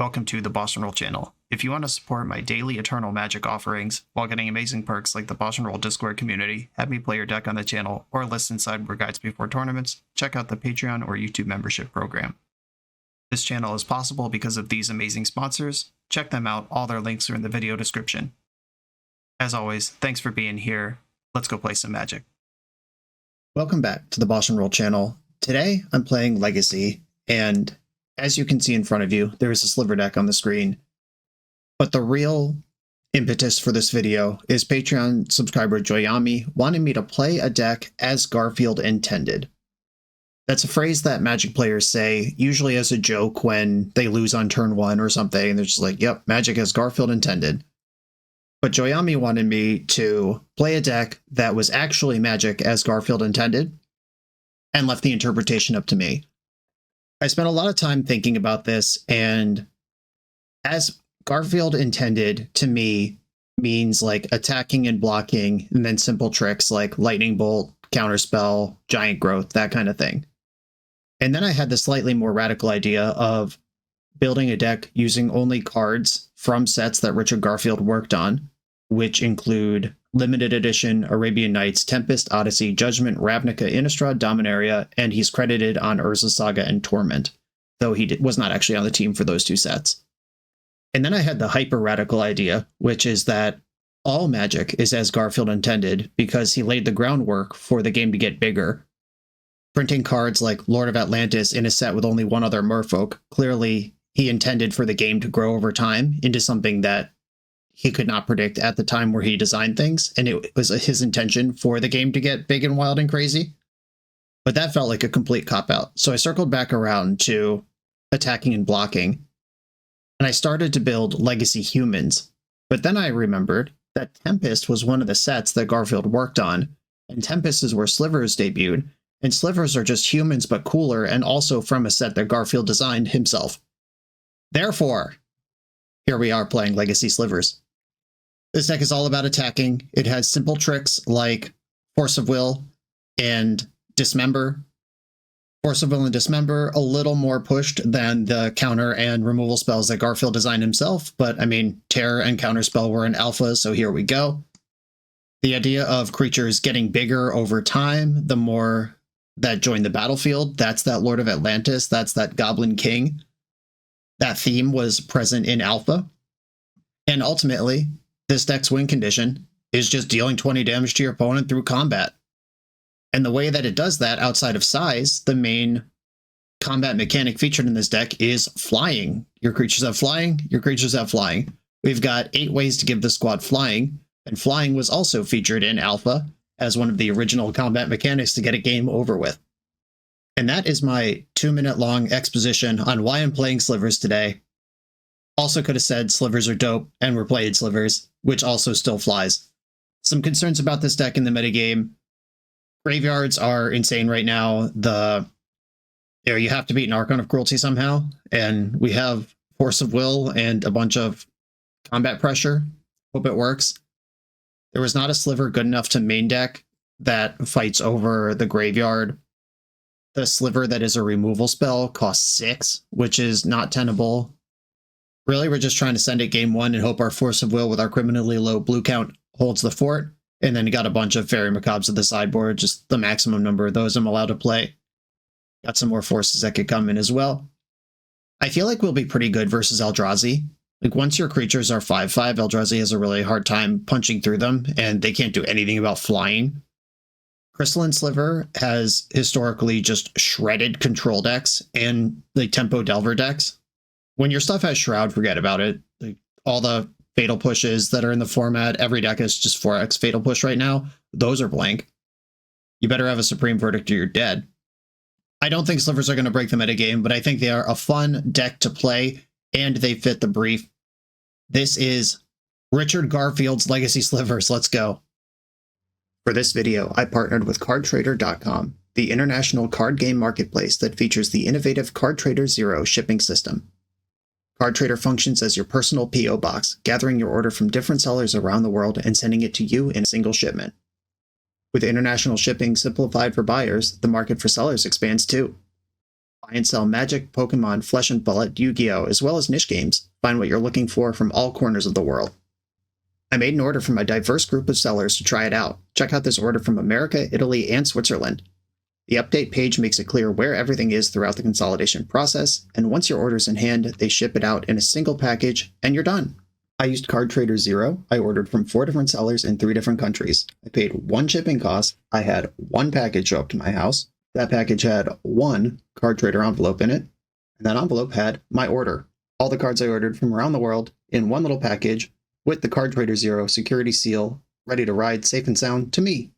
welcome to the BoshNRoll channel. If you want to support my daily Eternal Magic offerings while getting amazing perks like the BoshNRoll Discord community, have me play your deck on the channel, or listen sideboard guides before tournaments, check out the Patreon or YouTube membership program. This channel is possible because of these amazing sponsors. Check them out, all their links are in the video description. As always, thanks for being here. Let's go play some Magic. Welcome back to the BoshNRoll channel. Today I'm playing Legacy, and as you can see in front of you, there is a sliver deck on the screen. But the real impetus for this video is Patreon subscriber Joyami wanting me to play a deck as Garfield intended. That's a phrase that Magic players say, usually as a joke when they lose on turn 1 or something, and they're just like, yep, Magic as Garfield intended. But Joyami wanted me to play a deck that was actually Magic as Garfield intended, and left the interpretation up to me. I spent a lot of time thinking about this, and as Garfield intended to me means like attacking and blocking, and then simple tricks like Lightning Bolt, Counterspell, Giant Growth, that kind of thing. And then I had the slightly more radical idea of building a deck using only cards from sets that Richard Garfield worked on, which include Limited Edition, Arabian Nights, Tempest, Odyssey, Judgment, Ravnica, Innistrad, Dominaria, and he's credited on Urza Saga and Torment, though he was not actually on the team for those two sets. And then I had the hyper-radical idea, which is that all Magic is as Garfield intended because he laid the groundwork for the game to get bigger. Printing cards like Lord of Atlantis in a set with only one other merfolk, clearly he intended for the game to grow over time into something that he could not predict at the time where he designed things, and it was his intention for the game to get big and wild and crazy. But that felt like a complete cop-out. So I circled back around to attacking and blocking, and I started to build Legacy Humans. But then I remembered that Tempest was one of the sets that Garfield worked on, and Tempest is where Slivers debuted, and Slivers are just humans but cooler, and also from a set that Garfield designed himself. Therefore, here we are playing Legacy Slivers. This deck is all about attacking. It has simple tricks like Force of Will and Dismember. Force of Will and Dismember, a little more pushed than the counter and removal spells that Garfield designed himself, but I mean, Terror and Counterspell were in alpha, so here we go. The idea of creatures getting bigger over time, the more that join the battlefield, that's that Lord of Atlantis, that's that Goblin King. That theme was present in alpha. And ultimately, this deck's win condition is just dealing 20 damage to your opponent through combat. And the way that it does that outside of size, the main combat mechanic featured in this deck is flying. Your creatures have flying, your creatures have flying. We've got 8 ways to give the squad flying, and flying was also featured in alpha as one of the original combat mechanics to get a game over with. And that is my 2-minute long exposition on why I'm playing Slivers today. Also could have said Slivers are dope, and we're playing Slivers, which also still flies. Some concerns about this deck in the metagame. Graveyards are insane right now. You have to beat an Archon of Cruelty somehow, and we have Force of Will and a bunch of combat pressure. Hope it works. There was not a sliver good enough to main deck that fights over the graveyard. The sliver that is a removal spell costs 6, which is not tenable. Really, we're just trying to send it game 1 and hope our Force of Will with our criminally low blue count holds the fort, and then got a bunch of Fairy Macabres at the sideboard, just the maximum number of those I'm allowed to play. Got some more forces that could come in as well. I feel like we'll be pretty good versus Eldrazi. Like, once your creatures are 5/5, Eldrazi has a really hard time punching through them, and they can't do anything about flying. Crystalline Sliver has historically just shredded control decks and like tempo delver decks. When your stuff has Shroud, forget about it. Like, all the Fatal Pushes that are in the format, every deck is just 4x Fatal Push right now. Those are blank. You better have a Supreme Verdict or you're dead. I don't think Slivers are going to break the metagame, but I think they are a fun deck to play, and they fit the brief. This is Richard Garfield's Legacy Slivers. Let's go. For this video, I partnered with CardTrader.com, the international card game marketplace that features the innovative CardTrader Zero shipping system. CardTrader functions as your personal P.O. box, gathering your order from different sellers around the world and sending it to you in a single shipment. With international shipping simplified for buyers, the market for sellers expands too. Buy and sell Magic, Pokemon, Flesh and Blood, Yu-Gi-Oh!, as well as niche games. Find what you're looking for from all corners of the world. I made an order from a diverse group of sellers to try it out. Check out this order from America, Italy, and Switzerland. The update page makes it clear where everything is throughout the consolidation process, and once your order's in hand, they ship it out in a single package, and you're done. I used Card Trader Zero. I ordered from 4 different sellers in 3 different countries. I paid 1 shipping cost. I had 1 package show up to my house. That package had 1 Card Trader envelope in it, and that envelope had my order. All the cards I ordered from around the world in 1 little package with the Card Trader Zero security seal, ready to ride safe and sound to me.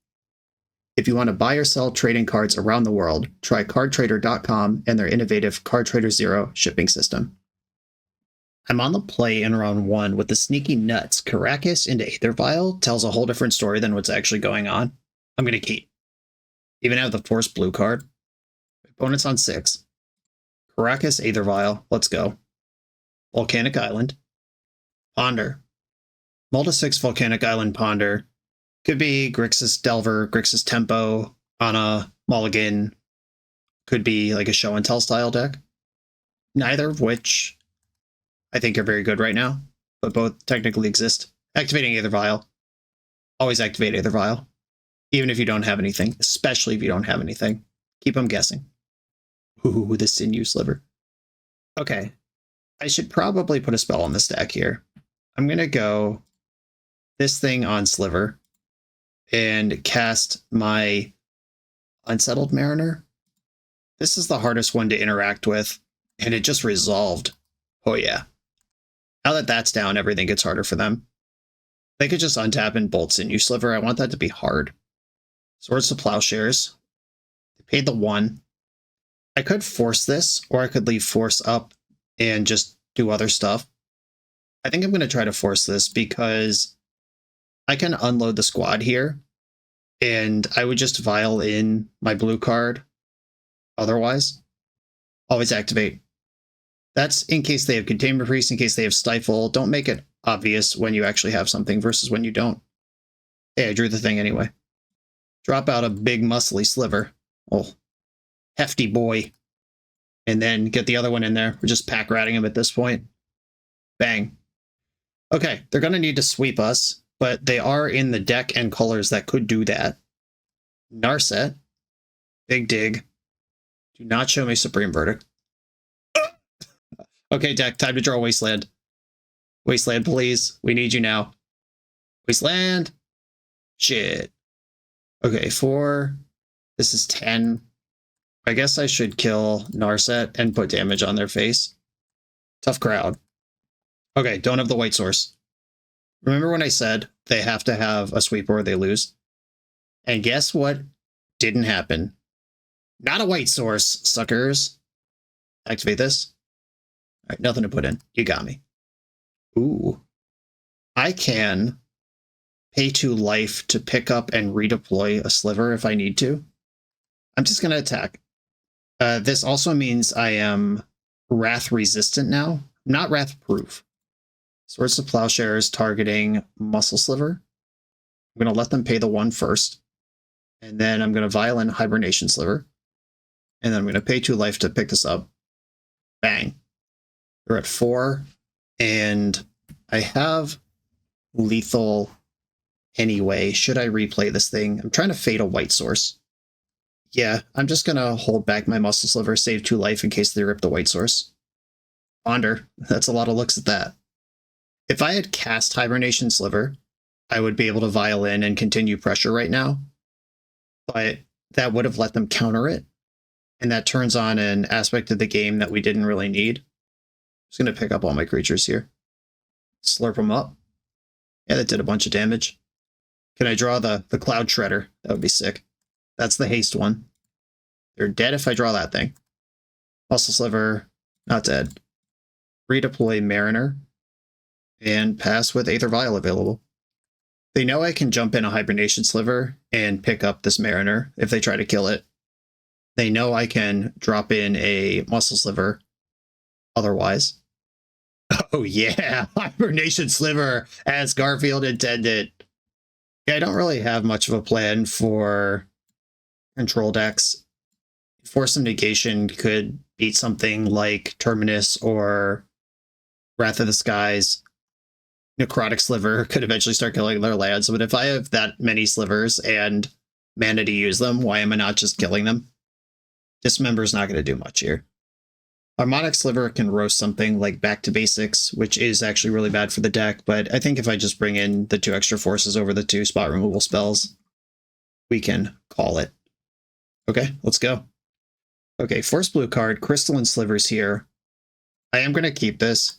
If you want to buy or sell trading cards around the world, try cardtrader.com and their innovative Card Trader Zero shipping system. I'm on the play in round 1 with the sneaky nuts. Caracas into Aether Vial tells a whole different story than what's actually going on. I'm going to keep. Even have the Force Blue card. Opponent's on 6. Caracas, Aether Vial. Let's go. Volcanic Island. Ponder. Multi 6 Volcanic Island Ponder. Could be Grixis Delver, Grixis Tempo, Anna, Mulligan. Could be like a show and tell style deck. Neither of which I think are very good right now, but both technically exist. Activating Aether Vial. Always activate Aether Vial. Even if you don't have anything, especially if you don't have anything. Keep them guessing. Ooh, the Sinew Sliver. Okay. I should probably put a spell on the stack here. I'm going to go this thing on Sliver and cast my Unsettled Mariner. This is the hardest one to interact with, and it just resolved. Oh yeah. Now that that's down, everything gets harder for them. They could just untap and bolt Sinew Sliver. I want that to be hard. Swords to Plowshares. They paid the 1. I could force this, or I could leave force up and just do other stuff. I think I'm going to try to force this because I can unload the squad here, and I would just vial in my blue card. Otherwise, always activate. That's in case they have Containment Priest, in case they have Stifle. Don't make it obvious when you actually have something versus when you don't. Hey, I drew the thing anyway. Drop out a big muscly Sliver. Oh, hefty boy. And then get the other one in there. We're just pack ratting him at this point. Bang. Okay, they're going to need to sweep us, but they are in the deck and colors that could do that. Narset. Big Dig. Do not show me Supreme Verdict. Okay, deck, time to draw Wasteland. Wasteland, please. We need you now. Wasteland. Shit. Okay, 4. This is 10. I guess I should kill Narset and put damage on their face. Tough crowd. Okay, don't have the white source. Remember when I said they have to have a sweep or they lose? And guess what didn't happen? Not a white source, suckers. Activate this. All right, nothing to put in. You got me. Ooh. I can pay 2 life to pick up and redeploy a Sliver if I need to. I'm just going to attack. This also means I am Wrath resistant now, not Wrath proof. Swords to Plowshares targeting Muscle Sliver. I'm going to let them pay the 1 first. And then I'm going to vial in Hibernation Sliver. And then I'm going to pay 2 life to pick this up. Bang. They're at 4. And I have lethal anyway. Should I replay this thing? I'm trying to fade a white source. Yeah, I'm just going to hold back my Muscle Sliver, save 2 life in case they rip the white source. Ponder. That's a lot of looks at that. If I had cast Hibernation Sliver, I would be able to vial in and continue pressure right now. But that would have let them counter it. And that turns on an aspect of the game that we didn't really need. I'm just going to pick up all my creatures here. Slurp them up. Yeah, that did a bunch of damage. Can I draw the Cloud Shredder? That would be sick. That's the haste one. They're dead if I draw that thing. Muscle Sliver, not dead. Redeploy Mariner. And pass with Aether Vial available. They know I can jump in a Hibernation Sliver and pick up this Mariner if they try to kill it. They know I can drop in a Muscle Sliver otherwise. Oh yeah, Hibernation Sliver as Garfield intended. Yeah, I don't really have much of a plan for control decks. Force of Negation could beat something like Terminus or Wrath of the Skies. Necrotic Sliver could eventually start killing their lands, but if I have that many slivers and mana to use them, why am I not just killing them? Dismember's not going to do much here. Harmonic Sliver can roast something like Back to Basics, which is actually really bad for the deck, but I think if I just bring in the 2 extra forces over the 2 spot removal spells, we can call it. Okay, let's go. Okay, Force Blue card, Crystalline Slivers here. I am going to keep this.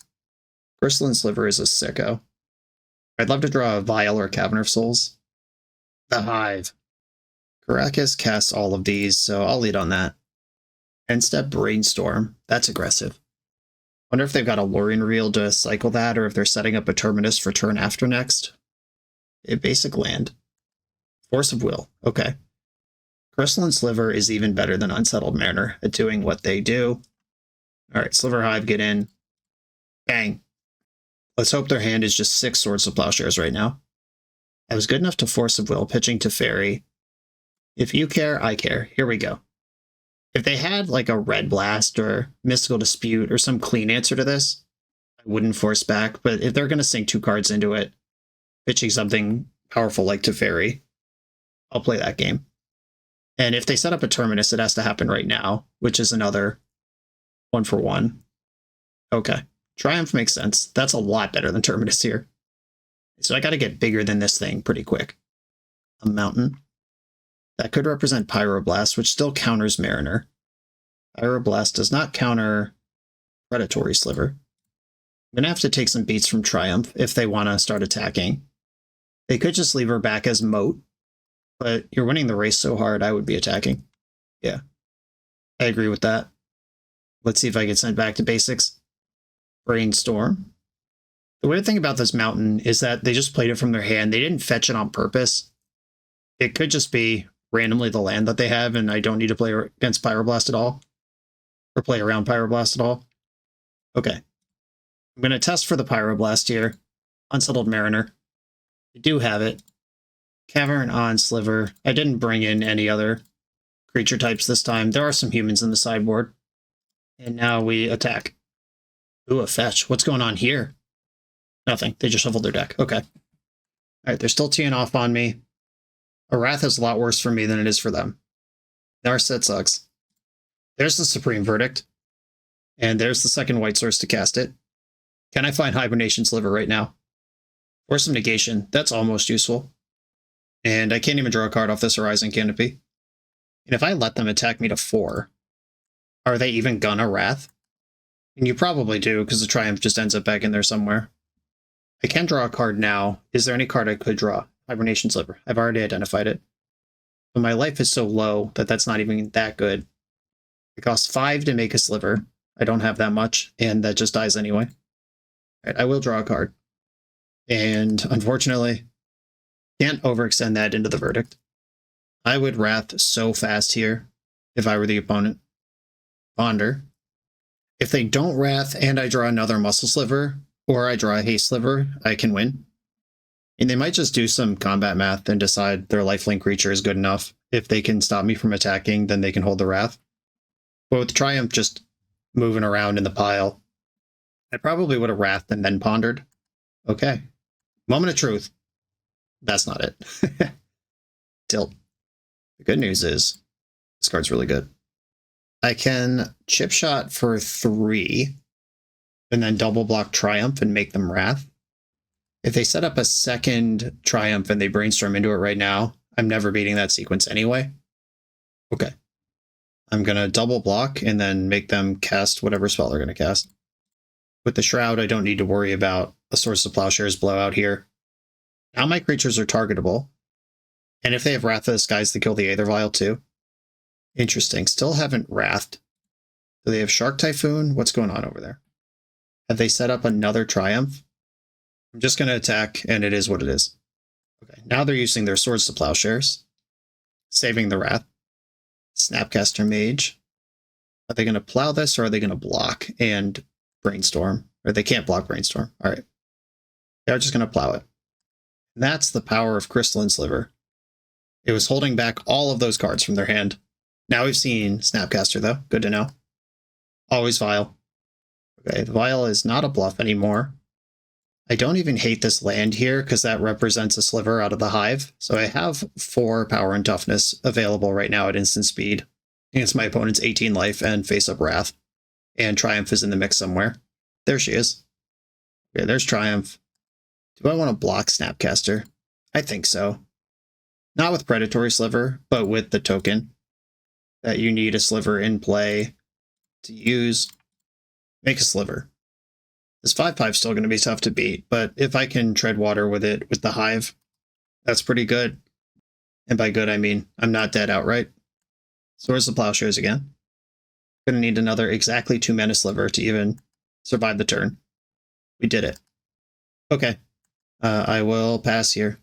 Crystalline Sliver is a sicko. I'd love to draw a Vial or Cavern of Souls. The Hive. Caracas casts all of these, so I'll lead on that. End step Brainstorm. That's aggressive. Wonder if they've got a Lorien Reel to cycle that, or if they're setting up a Terminus for turn after next. A basic land. Force of Will. Okay. Crystalline Sliver is even better than Unsettled Mariner at doing what they do. Alright, Sliver Hive, get in. Bang. Let's hope their hand is just 6 Swords of Plowshares right now. I was good enough to Force of Will, pitching to Fairy. If you care, I care. Here we go. If they had like a Red Blast or Mystical Dispute or some clean answer to this, I wouldn't force back, but if they're going to sink 2 cards into it, pitching something powerful like Teferi, I'll play that game. And if they set up a Terminus, it has to happen right now, which is another 1-for-1. Okay. Triumph makes sense. That's a lot better than Terminus here. So I got to get bigger than this thing pretty quick. A mountain. That could represent Pyroblast, which still counters Mariner. Pyroblast does not counter Predatory Sliver. I'm going to have to take some beats from Triumph if they want to start attacking. They could just leave her back as Moat, but you're winning the race so hard, I would be attacking. Yeah, I agree with that. Let's see if I get sent back to basics. Brainstorm. The weird thing about this mountain is that they just played it from their hand. They didn't fetch it on purpose. It could just be randomly the land that they have, and I don't need to play against Pyroblast at all. Or play around Pyroblast at all. Okay. I'm going to test for the Pyroblast here. Unsettled Mariner. I do have it. Cavern on Sliver. I didn't bring in any other creature types this time. There are some humans in the sideboard. And now we attack. Ooh, a fetch. What's going on here? Nothing. They just shuffled their deck. Okay. Alright, they're still teeing off on me. A Wrath is a lot worse for me than it is for them. Narset sucks. There's the Supreme Verdict. And there's the second white source to cast it. Can I find Hibernation Sliver right now? Force of Negation. That's almost useful. And I can't even draw a card off this Horizon Canopy. And if I let them attack me to 4, are they even gonna Wrath? And you probably do, because the Triumph just ends up back in there somewhere. I can draw a card now. Is there any card I could draw? Hibernation Sliver. I've already identified it. But my life is so low that that's not even that good. It costs 5 to make a Sliver. I don't have that much, and that just dies anyway. All right, I will draw a card. And unfortunately, can't overextend that into the Verdict. I would Wrath so fast here if I were the opponent. Ponder. If they don't Wrath and I draw another Muscle Sliver, or I draw a Haste Sliver, I can win. And they might just do some combat math and decide their lifelink creature is good enough. If they can stop me from attacking, then they can hold the Wrath. But with Triumph just moving around in the pile, I probably would have Wrathed and then pondered. Okay. Moment of truth. That's not it. Tilt. The good news is, this card's really good. I can chip shot for 3, and then double block Triumph and make them Wrath. If they set up a second Triumph and they brainstorm into it right now, I'm never beating that sequence anyway. Okay. I'm going to double block and then make them cast whatever spell they're going to cast. With the Shroud, I don't need to worry about a Source of Plowshares blowout here. Now my creatures are targetable. And if they have Wrath of the Skies, they kill the Aether Vial too. Interesting. Still haven't Wrathed. Do they have Shark Typhoon? What's going on over there? Have they set up another Triumph? I'm just going to attack, and it is what it is. Okay, now they're using their Swords to Plowshares. Saving the Wrath. Snapcaster Mage. Are they going to plow this, or are they going to block and Brainstorm? Or they can't block Brainstorm. All right. They're just going to plow it. And that's the power of Crystalline Sliver. It was holding back all of those cards from their hand. Now we've seen Snapcaster, though. Good to know. Always Vial. Okay, the Vial is not a bluff anymore. I don't even hate this land here because that represents a sliver out of the hive. So I have 4 power and toughness available right now at instant speed against my opponent's 18 life and face-up Wrath. And Triumph is in the mix somewhere. There she is. Okay, there's Triumph. Do I want to block Snapcaster? I think so. Not with Predatory Sliver, but with the token that you need a sliver in play to use. Make a sliver. This 5/5 is still going to be tough to beat, but if I can tread water with it with the hive, that's pretty good. And by good, I mean I'm not dead outright. Swords to Plowshares again. Going to need another exactly 2 mana sliver to even survive the turn. We did it. Okay. I will pass here.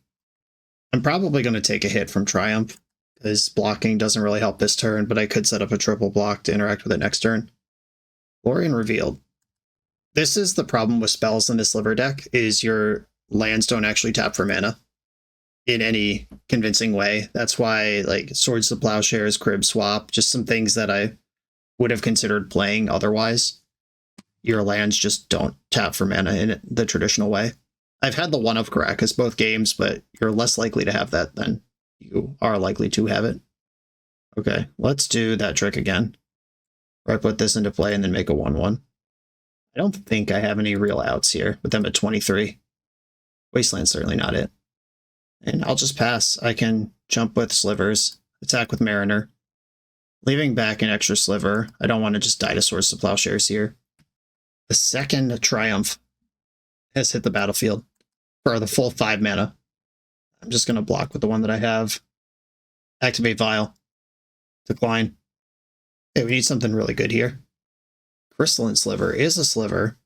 I'm probably going to take a hit from Triumph, because blocking doesn't really help this turn, but I could set up a triple block to interact with it next turn. Lorien Revealed. This is the problem with spells in this sliver deck, is your lands don't actually tap for mana in any convincing way. That's why, like, Swords to Plowshares, Crib Swap, just some things that I would have considered playing otherwise. Your lands just don't tap for mana in the traditional way. I've had the 1 of Caracas both games, but you're less likely to have that than you are likely to have it. Okay, let's do that trick again. Where I put this into play and then make a 1/1. I don't think I have any real outs here with them at 23. Wasteland's certainly not it. And I'll just pass. I can jump with Slivers, attack with Mariner, leaving back an extra sliver. I don't want to just die to Swords to Plowshares here. The second Triumph has hit the battlefield for the full 5 mana. I'm just going to block with the one that I have. Activate Vial. Decline. Okay, we need something really good here. Crystalline Sliver is a sliver.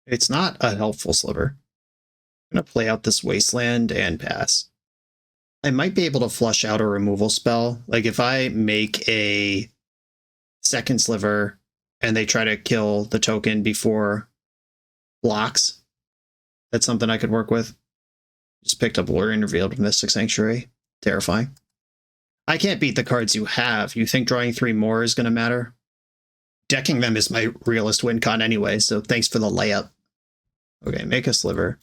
It's not a helpful sliver. I'm going to play out this Wasteland and pass. I might be able to flush out a removal spell. Like if I make a second sliver and they try to kill the token before blocks, that's something I could work with. Just picked up Lorien Revealed from Mystic Sanctuary. Terrifying. I can't beat the cards you have. You think drawing 3 more is going to matter? Decking them is my realist win con anyway, so thanks for the layup. Okay, make a sliver.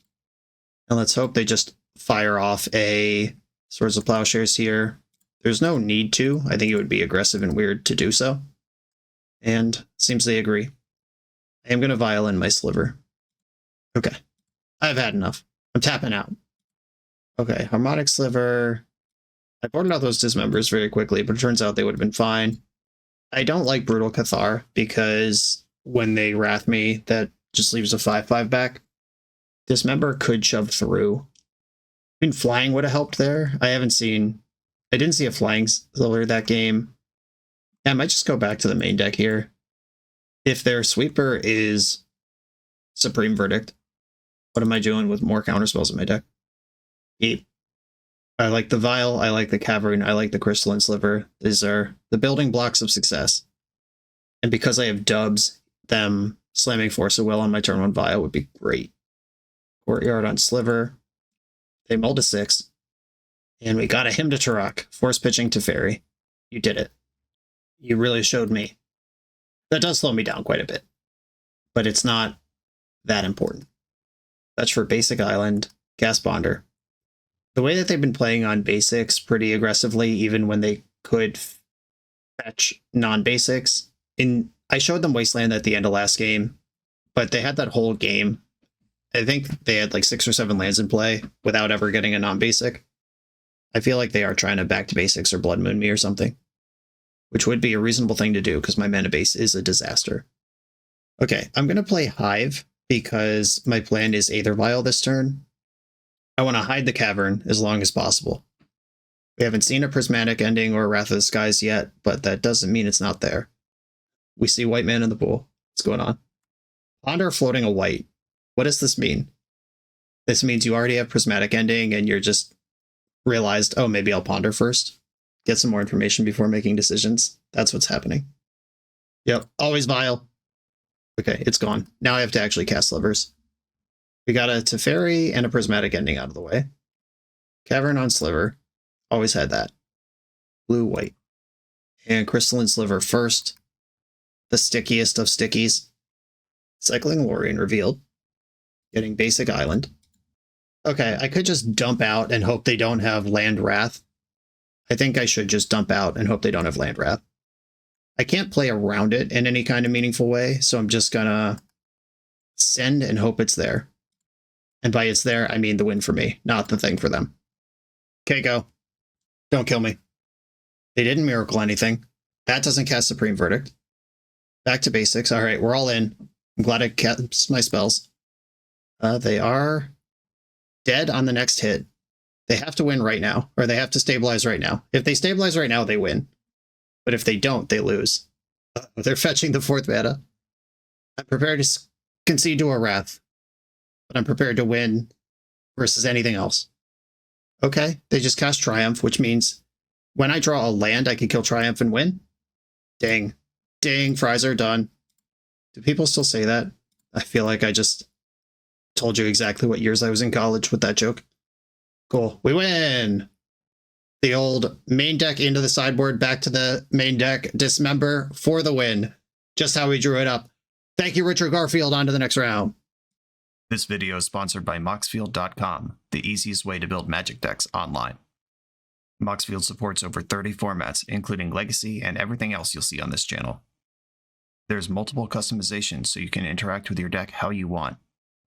And let's hope they just fire off a Swords of Plowshares here. There's no need to. I think it would be aggressive and weird to do so. And seems they agree. I am going to vial in my sliver. Okay. I've had enough. I'm tapping out. Okay, Harmonic Sliver. I boarded out those dismembers very quickly, but it turns out they would have been fine. I don't like Brutal Cathar because when they wrath me, that just leaves a 5/5 back. Dismember could shove through. I mean, flying would have helped there. I didn't see a flying Sliver that game. Yeah, I might just go back to the main deck here. If their sweeper is Supreme Verdict, what am I doing with more counterspells in my deck? Keep. I like the Vial, I like the Cavern, I like the Crystalline Sliver. These are the building blocks of success. And because I have dubs, them slamming Force of Will on my turn 1 Vial would be great. Courtyard on Sliver. They mulled a 6. And we got a Hymn to Turok. Force pitching to Fairy. You did it. You really showed me. That does slow me down quite a bit. But it's not that important. That's for Basic Island, Gas Bonder. The way that they've been playing on basics pretty aggressively, even when they could fetch non-basics. I showed them Wasteland at the end of last game, but they had that whole game. I think they had like 6 or 7 lands in play without ever getting a non-basic. I feel like they are trying to back to basics or Blood Moon me or something, which would be a reasonable thing to do because my mana base is a disaster. Okay, I'm going to play Hive because my plan is Aether Vial this turn. I want to hide the Cavern as long as possible. We haven't seen a Prismatic Ending or Wrath of the Skies yet, but that doesn't mean it's not there. We see white man in the pool. What's going on? Ponder floating a white. What does this mean? This means you already have Prismatic Ending and you're just realized, oh, maybe I'll ponder first. Get some more information before making decisions. That's what's happening. Yep, always Vial. Okay, it's gone. Now I have to actually cast Slivers. We got a Teferi and a Prismatic Ending out of the way. Cavern on Sliver. Always had that. Blue, white. And Crystalline Sliver first. The stickiest of stickies. Cycling Lorien revealed. Getting basic island. Okay, I could just dump out and hope they don't have Land Wrath. I think I should just dump out and hope they don't have Land Wrath. I can't play around it in any kind of meaningful way, so I'm just gonna send and hope it's there. And by it's there, I mean the win for me, not the thing for them. Okay, go. Don't kill me. They didn't miracle anything. That doesn't cast Supreme Verdict. Back to basics. All right, we're all in. I'm glad I cast my spells. They are dead on the next hit. They have to win right now, or they have to stabilize right now. If they stabilize right now, they win. But if they don't, they lose. They're fetching the 4th mana. I'm prepared to concede to a Wrath, but I'm prepared to win versus anything else. Okay, they just cast Triumph, which means when I draw a land, I can kill Triumph and win. Dang. Dang, Frizer, done. Do people still say that? I feel like I just told you exactly what years I was in college with that joke. Cool. We win! The old main deck into the sideboard, back to the main deck, dismember for the win. Just how we drew it up. Thank you, Richard Garfield. On to the next round. This video is sponsored by Moxfield.com, the easiest way to build Magic decks online. Moxfield supports over 30 formats, including Legacy and everything else you'll see on this channel. There's multiple customizations so you can interact with your deck how you want.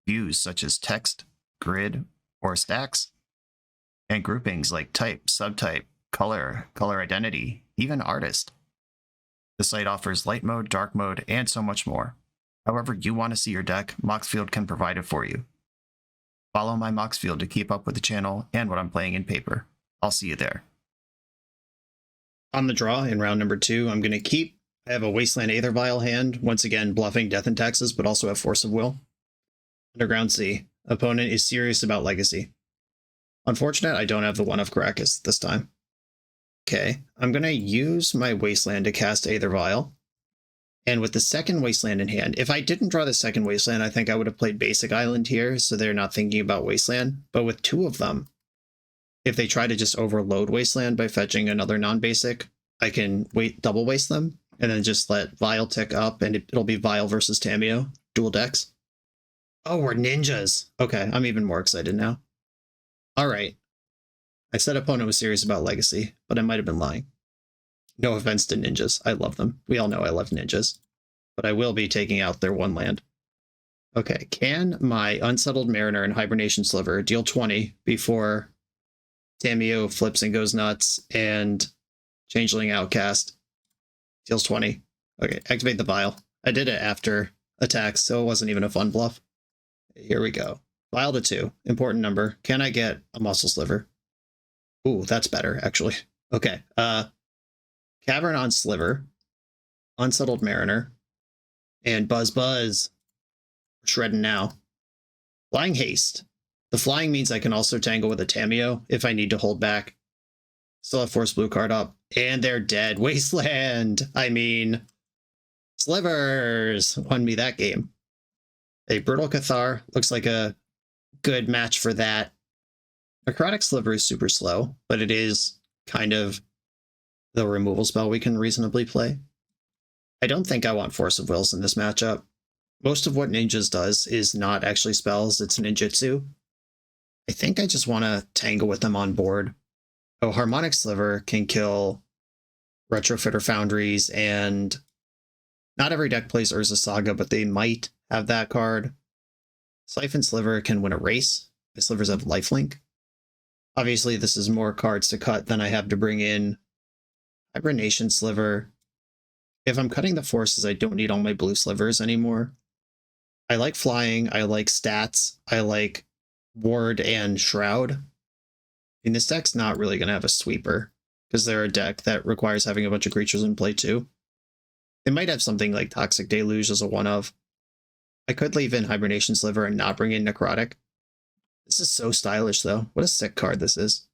Views such as text, grid, or stacks, and groupings like type, subtype, color, color identity, even artist. The site offers light mode, dark mode, and so much more. However you want to see your deck, Moxfield can provide it for you. Follow my Moxfield to keep up with the channel and what I'm playing in paper. I'll see you there. On the draw in round number 2, I'm going to keep. I have a Wasteland Aether Vial hand, once again bluffing Death and Taxes, but also have Force of Will. Underground Sea. Opponent is serious about Legacy. Unfortunate, I don't have the One of Caracas this time. Okay, I'm going to use my Wasteland to cast Aether Vial. And with the second Wasteland in hand, if I didn't draw the second Wasteland, I think I would have played Basic Island here, so they're not thinking about Wasteland. But with 2 of them, if they try to just overload Wasteland by fetching another non-basic, I can double waste them, and then just let Vial tick up, and it'll be Vial versus Tamiyo, dual decks. Oh, we're ninjas! Okay, I'm even more excited now. Alright. I said opponent was serious about Legacy, but I might have been lying. No offense to ninjas. I love them. We all know I love ninjas. But I will be taking out their 1 land. Okay, can my Unsettled Mariner and Hibernation Sliver deal 20 before Tamiyo flips and goes nuts and Changeling Outcast deals 20? Okay, activate the Vial. I did it after attacks, so it wasn't even a fun bluff. Here we go. Vial to 2. Important number. Can I get a Muscle Sliver? Ooh, that's better, actually. Okay, Cavern on Sliver, Unsettled Mariner, and Buzz Buzz. We're shredding now. Flying Haste. The flying means I can also tangle with a Tamiyo if I need to hold back. Still have Force Blue card up. And they're dead. Wasteland! I mean, Slivers won me that game. A Brutal Cathar looks like a good match for that. Necrotic Sliver is super slow, but it is kind of the removal spell we can reasonably play. I don't think I want Force of Wills in this matchup. Most of what Ninjas does is not actually spells, it's ninjutsu. I think I just want to tangle with them on board. Oh, Harmonic Sliver can kill Retrofitter Foundries, and not every deck plays Urza Saga, but they might have that card. Siphon Sliver can win a race. My Slivers have lifelink. Obviously, this is more cards to cut than I have to bring in. Hibernation Sliver. If I'm cutting the forces, I don't need all my blue slivers anymore. I like flying, I like stats, I like ward and shroud. And this deck's not really going to have a sweeper, because they're a deck that requires having a bunch of creatures in play too. They might have something like Toxic Deluge as a one-of. I could leave in Hibernation Sliver and not bring in Necrotic. This is so stylish though. What a sick card this is.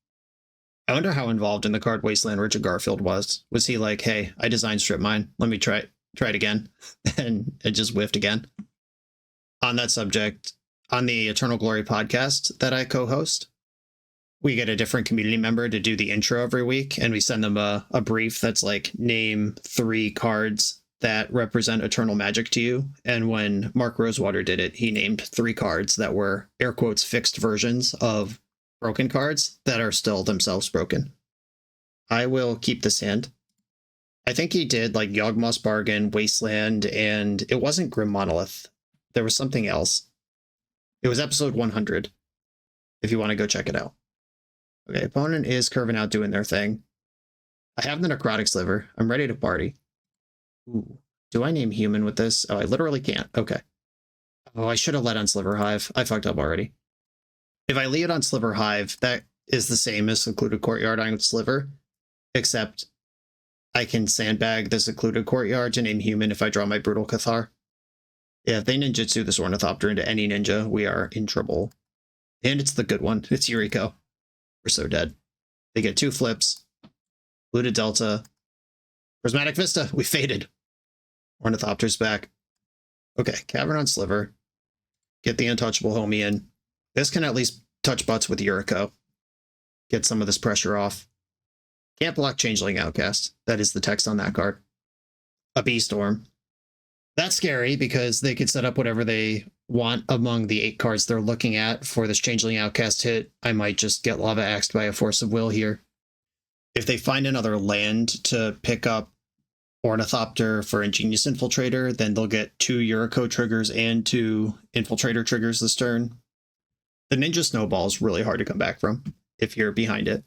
I wonder how involved in the card Wasteland Richard Garfield was. Was he like, hey, I designed Strip Mine, let me try it again, and it just whiffed again? On that subject, on the Eternal Glory podcast that I co-host, we get a different community member to do the intro every week, and we send them a brief that's like, name 3 cards that represent eternal magic to you. And when Mark Rosewater did it, he named 3 cards that were air quotes fixed versions of broken cards that are still themselves broken. I will keep this hand. I think he did like Yawgmoth's Bargain, Wasteland, and it wasn't Grim Monolith. There was something else. It was episode 100, if you want to go check it out. Okay, opponent is curving out doing their thing. I have the Necrotic Sliver. I'm ready to party. Ooh, do I name human with this? Oh, I literally can't. Okay. Oh, I should have led on Sliver Hive. I fucked up already. If I lead on Sliver Hive, that is the same as Secluded Courtyard on Sliver, except I can sandbag the Secluded Courtyard to name human if I draw my Brutal Cathar. Yeah, if they ninjutsu this Ornithopter into any ninja, we are in trouble. And it's the good one. It's Yuriko. We're so dead. They get 2 flips. Looted Delta. Prismatic Vista. We faded. Ornithopter's back. Okay, Cavern on Sliver. Get the untouchable homie in. This can at least touch butts with Yuriko. Get some of this pressure off. Can't block Changeling Outcast. That is the text on that card. A B-Storm. That's scary because they could set up whatever they want among the 8 cards they're looking at for this Changeling Outcast hit. I might just get Lava Axed by a Force of Will here. If they find another land to pick up Ornithopter for Ingenious Infiltrator, then they'll get 2 Yuriko triggers and 2 Infiltrator triggers this turn. The Ninja Snowball is really hard to come back from if you're behind it.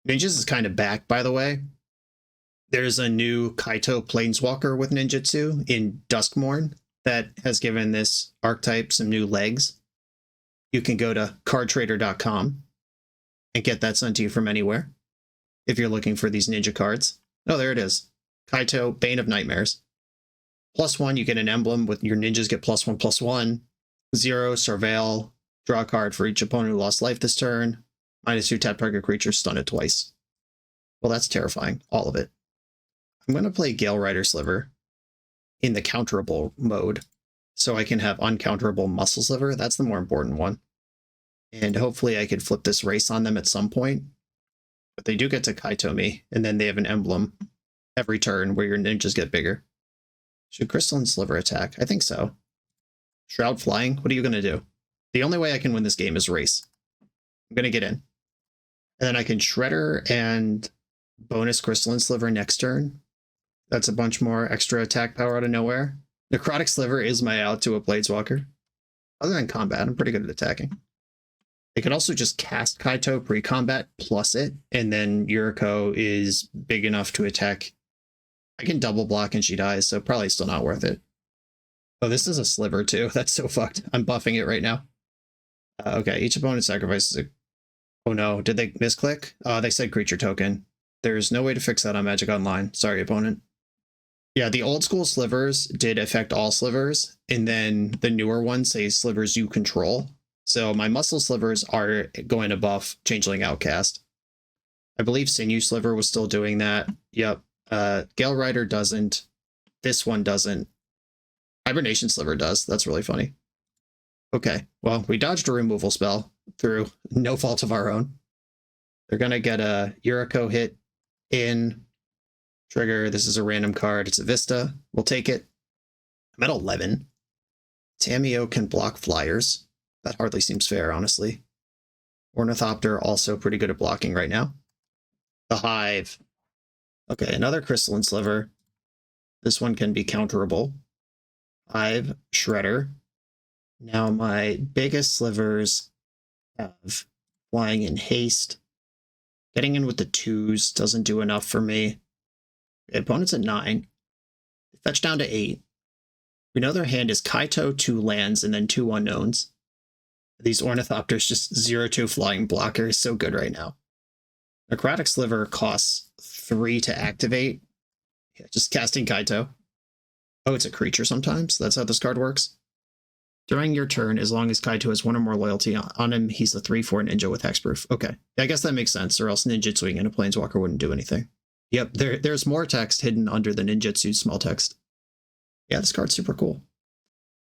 Ninjas is kind of back, by the way. There's a new Kaito Planeswalker with ninjutsu in Duskmourn that has given this archetype some new legs. You can go to cardtrader.com and get that sent to you from anywhere if you're looking for these ninja cards. Oh, there it is. Kaito, Bane of Nightmares. +1, you get an emblem with your ninjas get +1/+1. 0, Surveil. Draw a card for each opponent who lost life this turn. -2, tap target creature, stun it twice. Well, that's terrifying. All of it. I'm going to play Gale Rider Sliver in the counterable mode so I can have uncounterable Muscle Sliver. That's the more important one. And hopefully I could flip this race on them at some point. But they do get to Kaito me, and then they have an emblem every turn where your ninjas get bigger. Should Crystalline Sliver attack? I think so. Shroud Flying? What are you going to do? The only way I can win this game is race. I'm going to get in. And then I can Shredder and bonus Crystalline Sliver next turn. That's a bunch more extra attack power out of nowhere. Necrotic Sliver is my out to a Planeswalker. Other than combat, I'm pretty good at attacking. I could also just cast Kaito pre-combat plus it, and then Yuriko is big enough to attack. I can double block and she dies, so probably still not worth it. Oh, this is a Sliver too. That's so fucked. I'm buffing it right now. Okay, each opponent sacrifices a... Oh no, did they misclick? They said creature token. There's no way to fix that on Magic Online. Sorry, opponent. Yeah, the old school slivers did affect all slivers, and then the newer ones say slivers you control. So my muscle slivers are going to buff Changeling Outcast. I believe Sinew Sliver was still doing that. Yep. Gale Rider doesn't. This one doesn't. Hibernation Sliver does. That's really funny. Okay, well, we dodged a removal spell through no fault of our own. They're going to get a Yuriko hit in. Trigger, this is a random card. It's a Vista. We'll take it. I'm at 11. Tamiyo can block flyers. That hardly seems fair, honestly. Ornithopter also pretty good at blocking right now. The Hive. Okay, another Crystalline Sliver. This one can be counterable. Hive, Shredder. Now my biggest slivers have Flying in Haste. Getting in with the 2s doesn't do enough for me. Opponent's at 9. Fetch down to 8. We know their hand is Kaito, 2 lands, and then 2 unknowns. These Ornithopters just 0/2 flying blocker is so good right now. Necrotic Sliver costs 3 to activate. Yeah, just casting Kaito. Oh, it's a creature sometimes? That's how this card works? During your turn, as long as Kaito has 1 or more loyalty on him, he's a 3/4 ninja with hexproof. Okay, I guess that makes sense, or else ninjutsuing and a planeswalker wouldn't do anything. Yep, there's more text hidden under the ninjutsu small text. Yeah, this card's super cool.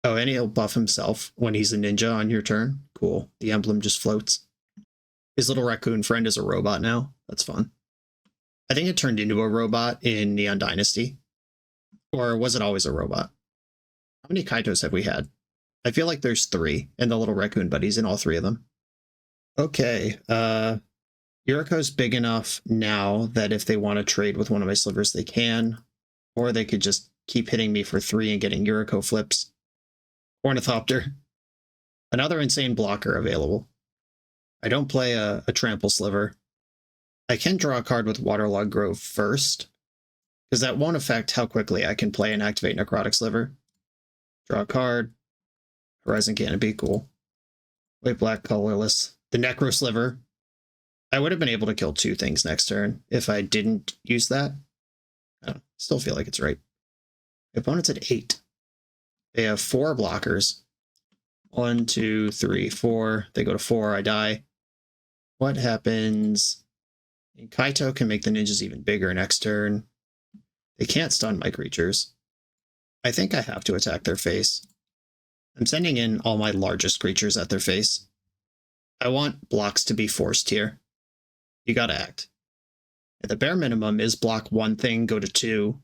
Oh, and he'll buff himself when he's a ninja on your turn. Cool. The emblem just floats. His little raccoon friend is a robot now. That's fun. I think it turned into a robot in Neon Dynasty. Or was it always a robot? How many Kaitos have we had? I feel like there's 3, and the little raccoon buddy's in all 3 of them. Okay, Yuriko's big enough now that if they want to trade with one of my slivers, they can. Or they could just keep hitting me for 3 and getting Yuriko flips. Ornithopter. Another insane blocker available. I don't play a trample sliver. I can draw a card with Waterlogged Grove first, because that won't affect how quickly I can play and activate Necrotic Sliver. Draw a card. Horizon Canopy, cool. White, black, colorless. The Necro Sliver. I would have been able to kill 2 things next turn if I didn't use that. I still feel like it's right. The opponent's at 8. They have 4 blockers. 1, 2, 3, 4. They go to 4, I die. What happens? And Kaito can make the ninjas even bigger next turn. They can't stun my creatures. I think I have to attack their face. I'm sending in all my largest creatures at their face. I want blocks to be forced here. You gotta act. The bare minimum is block 1 thing, go to 2.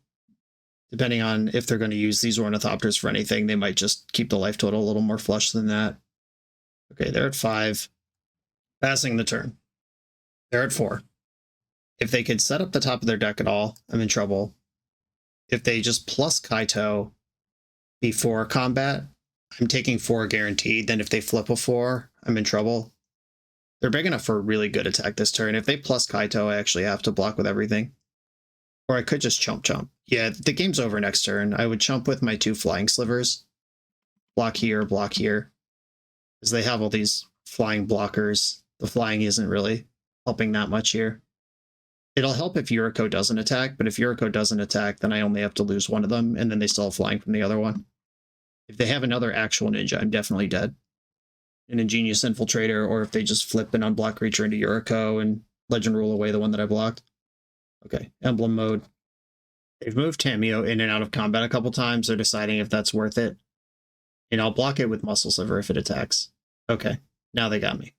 Depending on if they're going to use these Ornithopters for anything, they might just keep the life total a little more flush than that. Okay, they're at 5. Passing the turn. They're at 4. If they could set up the top of their deck at all, I'm in trouble. If they just plus Kaito before combat, I'm taking 4 guaranteed. Then if they flip a 4, I'm in trouble. They're big enough for a really good attack this turn. If they plus Kaito, I actually have to block with everything. Or I could just chump. Yeah, the game's over next turn. I would chump with my 2 flying slivers. Block here, because they have all these flying blockers. The flying isn't really helping that much here. It'll help if Yuriko doesn't attack, but if Yuriko doesn't attack, then I only have to lose one of them, and then they still have flying from the other one. If they have another actual ninja, I'm definitely dead. An ingenious infiltrator, or if they just flip an unblocked creature into Yuriko and legend rule away the one that I blocked. Okay, emblem mode. They've moved Tamio in and out of combat a couple times. They're deciding if that's worth it. And I'll block it with Muscle Sliver if it attacks. Okay, now they got me.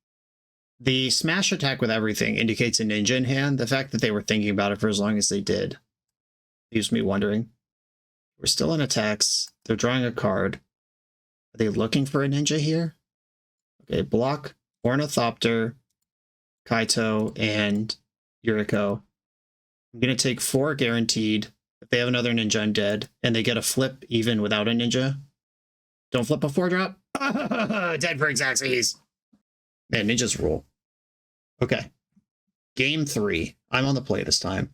The smash attack with everything indicates a ninja in hand. The fact that they were thinking about it for as long as they did leaves me wondering. We're still in attacks. They're drawing a card. Are they looking for a ninja here? Okay, block, Ornithopter, Kaito, and Yuriko. I'm going to take 4 guaranteed. If they have another ninja, I'm dead. And they get a flip even without a ninja. Don't flip a 4-drop. Dead for Xaxes. Man, ninjas rule. Okay. Game 3. I'm on the play this time.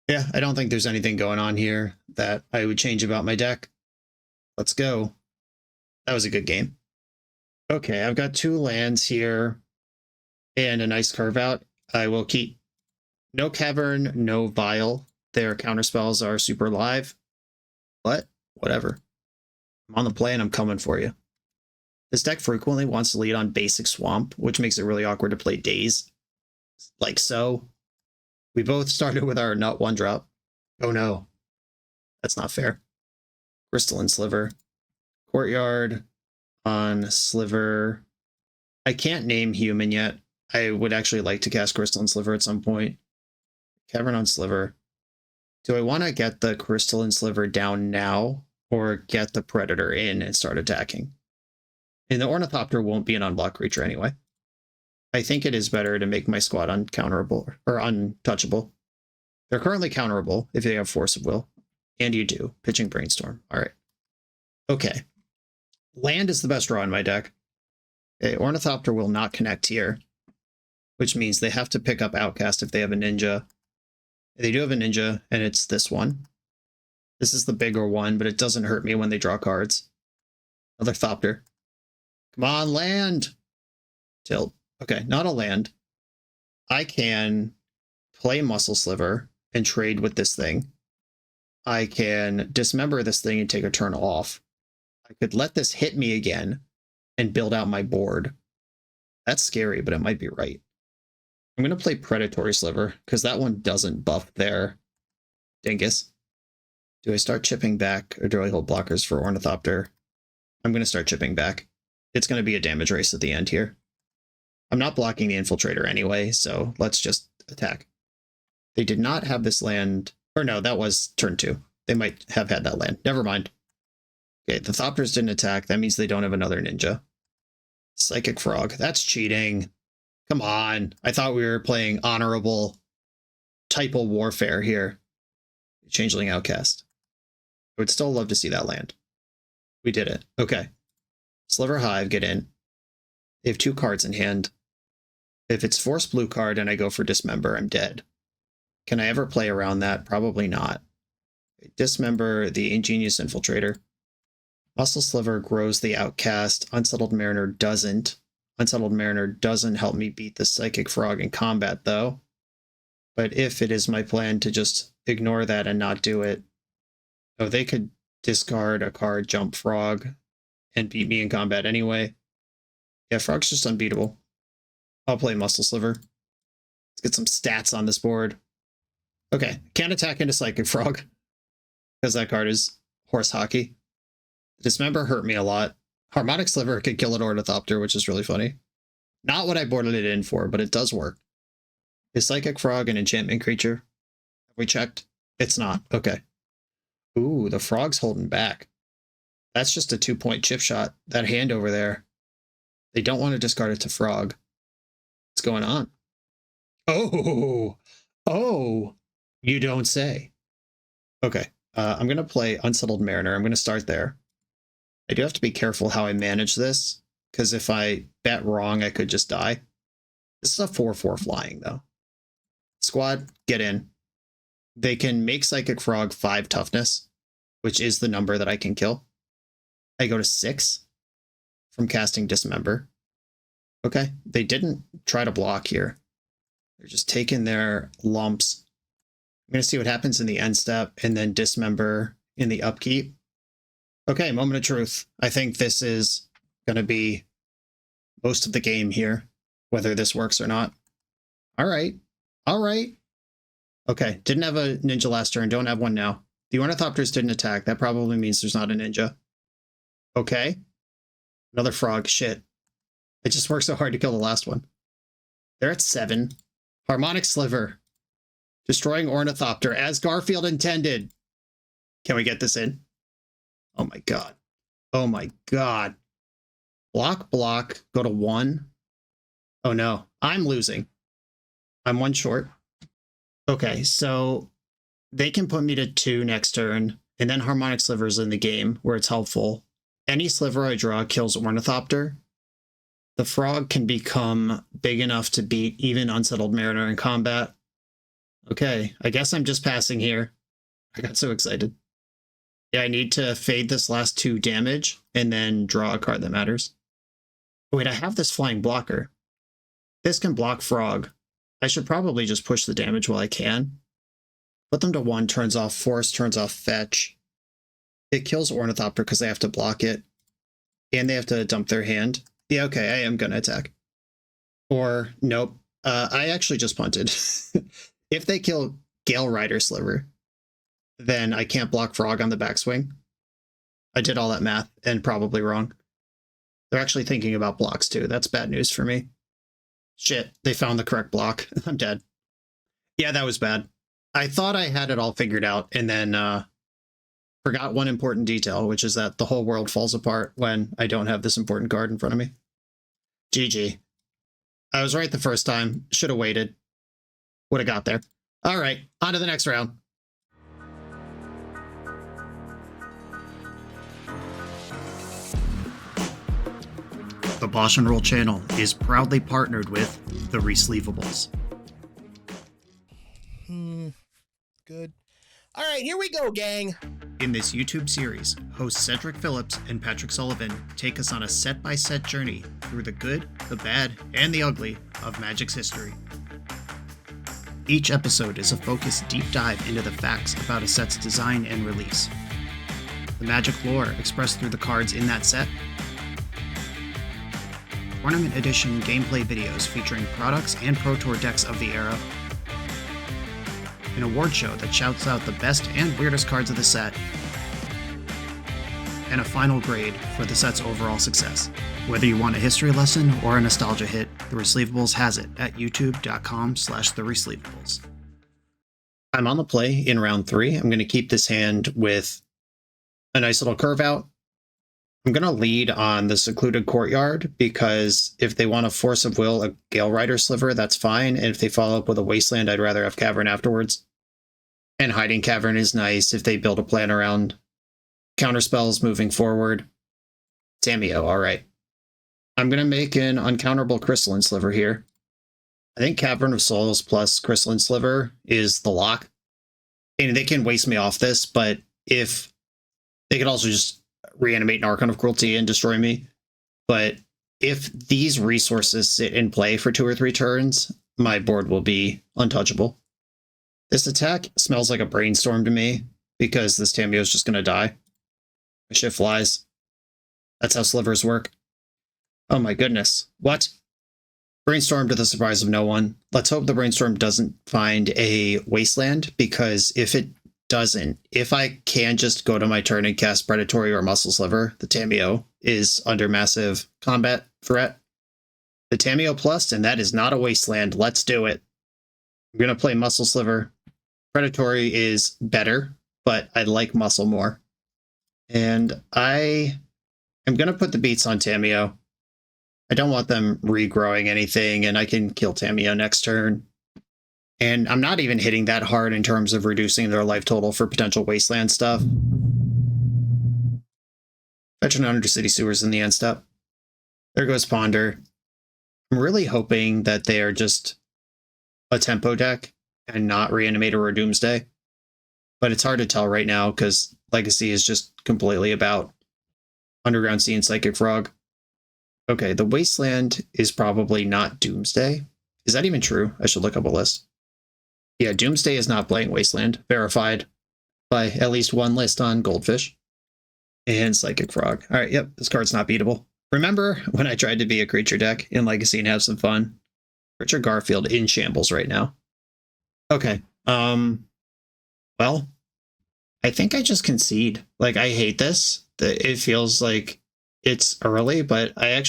Yeah, I don't think there's anything going on here that I would change about my deck. Let's go. That was a good game. Okay, I've got 2 lands here and a nice curve out. I will keep no Cavern, no Vial. Their counterspells are super live. But whatever. I'm on the play and I'm coming for you. This deck frequently wants to lead on basic Swamp, which makes it really awkward to play Daze. Like so. We both started with our nut 1-drop. Oh no. That's not fair. Crystalline Sliver. Courtyard on Sliver. I can't name Human yet. I would actually like to cast Crystalline Sliver at some point. Cavern on Sliver. Do I want to get the Crystalline Sliver down now or get the Predator in and start attacking? And the Ornithopter won't be an unblocked creature anyway. I think it is better to make my squad uncounterable or untouchable. They're currently counterable if they have Force of Will. And you do. Pitching Brainstorm. All right. Okay. Land is the best draw in my deck. Okay, Ornithopter will not connect here, which means they have to pick up Outcast if they have a ninja. They do have a ninja, and it's this one. This is the bigger one, but it doesn't hurt me when they draw cards. Another Thopter. Come on, land! Tilt. Okay, not a land. I can play Muscle Sliver and trade with this thing. I can dismember this thing and take a turn off. I could let this hit me again and build out my board. That's scary, but it might be right. I'm going to play Predatory Sliver because that one doesn't buff their Dingus. Do I start chipping back or do I hold blockers for Ornithopter? I'm going to start chipping back. It's going to be a damage race at the end here. I'm not blocking the Infiltrator anyway, so let's just attack. They did not have this land, or no, that was turn 2. They might have had that land. Never mind. Okay, the Thopters didn't attack. That means they don't have another ninja. Psychic Frog. That's cheating. Come on. I thought we were playing honorable typal warfare here. Changeling Outcast. I would still love to see that land. We did it. Okay. Sliver Hive, get in. They have 2 cards in hand. If it's Force Blue card and I go for Dismember, I'm dead. Can I ever play around that? Probably not. Dismember the Ingenious Infiltrator. Muscle Sliver grows the Outcast. Unsettled Mariner doesn't. Unsettled Mariner doesn't help me beat the Psychic Frog in combat, though. But if it is my plan to just ignore that and not do it, oh, they could discard a card, jump Frog, and beat me in combat anyway. Yeah, Frog's just unbeatable. I'll play Muscle Sliver. Let's get some stats on this board. Okay, can't attack into Psychic Frog, because that card is horse hockey. Dismember hurt me a lot. Harmonic Sliver could kill an Ornithopter, which is really funny. Not what I boarded it in for, but it does work. Is Psychic Frog an enchantment creature? Have we checked? It's not. Okay. Ooh, the Frog's holding back. That's just a 2-point chip shot. That hand over there. They don't want to discard it to Frog. What's going on? Oh! Oh! You don't say. Okay. I'm going to play Unsettled Mariner. I'm going to start there. I do have to be careful how I manage this, because if I bet wrong, I could just die. This is a 4/4 flying, though. Squad, get in. They can make Psychic Frog 5 toughness, which is the number that I can kill. I go to 6 from casting Dismember. Okay, they didn't try to block here. They're just taking their lumps. I'm going to see what happens in the end step, and then Dismember in the upkeep. Okay, moment of truth. I think this is going to be most of the game here, whether this works or not. All right. All right. Okay, didn't have a ninja last turn. Don't have one now. The Ornithopters didn't attack. That probably means there's not a ninja. Okay. Another Frog. Shit. It just worked so hard to kill the last one. They're at 7. Harmonic Sliver. Destroying Ornithopter as Garfield intended. Can we get this in? Oh my god. Oh my god. Block, block. Go to 1. Oh no. I'm losing. I'm 1 short. Okay, so they can put me to 2 next turn, and then Harmonic Sliver's in the game, where it's helpful. Any Sliver I draw kills Ornithopter. The Frog can become big enough to beat even Unsettled Mariner in combat. Okay, I guess I'm just passing here. I got so excited. Yeah, I need to fade this last 2 damage, and then draw a card that matters. Wait, I have this flying blocker. This can block Frog. I should probably just push the damage while I can. Put them to 1, turns off Force, turns off Fetch. It kills Ornithopter because they have to block it. And they have to dump their hand. Yeah, okay, I am going to attack. Or, nope. I actually just punted. If they kill Gale Rider Sliver, then I can't block Frog on the backswing. I did all that math, and probably wrong. They're actually thinking about blocks too. That's bad news for me. Shit, they found the correct block. I'm dead. Yeah, that was bad. I thought I had it all figured out, and then forgot one important detail, which is that the whole world falls apart when I don't have this important card in front of me. GG. I was right the first time. Should have waited. Would have got there. All right, on to the next round. The BoshNRoll channel is proudly partnered with the Resleevables. Good. All right, here we go, gang. In this YouTube series, hosts Cedric Phillips and Patrick Sullivan take us on a set-by-set journey through the good, the bad, and the ugly of Magic's history. Each episode is a focused deep dive into the facts about a set's design and release, the Magic lore expressed through the cards in that set, Tournament Edition gameplay videos featuring products and Pro Tour decks of the era, an award show that shouts out the best and weirdest cards of the set, and a final grade for the set's overall success. Whether you want a history lesson or a nostalgia hit, The Receivables has it at youtube.com/thereceivables. I'm on the play in round 3. I'm going to keep this hand with a nice little curve out. I'm going to lead on the Secluded Courtyard because if they want to Force of Will a Gale Rider Sliver, that's fine. And if they follow up with a Wasteland, I'd rather have Cavern afterwards. And Hiding Cavern is nice if they build a plan around counterspells moving forward. Tamiyo, all right. I'm going to make an uncounterable Crystalline Sliver here. I think Cavern of Souls plus Crystalline Sliver is the lock. And they can waste me off this, but if they could also just reanimate an Archon of Cruelty and destroy me. But if these resources sit in play for 2 or 3 turns, my board will be untouchable. This attack smells like a brainstorm to me because this Tamiyo is just going to die. My shit flies. That's how slivers work. Oh my goodness. What? Brainstorm to the surprise of no one. Let's hope the brainstorm doesn't find a wasteland, because if it doesn't, if I can just go to my turn and cast Predatory or Muscle Sliver, the Tamiyo is under massive combat threat. The Tamiyo plus, and that is not a wasteland. Let's do it. I'm going to play Muscle Sliver. Predatory is better, but I like Muscle more. And I am going to put the beats on Tamiyo. I don't want them regrowing anything, and I can kill Tamiyo next turn. And I'm not even hitting that hard in terms of reducing their life total for potential wasteland stuff. Fetch an Undercity Sewers in the end step. There goes Ponder. I'm really hoping that they are just a tempo deck and not Reanimator or Doomsday. But it's hard to tell right now because Legacy is just completely about Underground Sea and Psychic Frog. Okay, the Wasteland is probably not Doomsday. Is that even true? I should look up a list. Yeah, Doomsday is not playing Wasteland. Verified by at least one list on Goldfish. And Psychic Frog. All right, yep, this card's not beatable. Remember when I tried to be a creature deck in Legacy and have some fun? Richard Garfield in shambles right now. Okay, well, I think I just concede. Like, I hate this. It feels like it's early, but I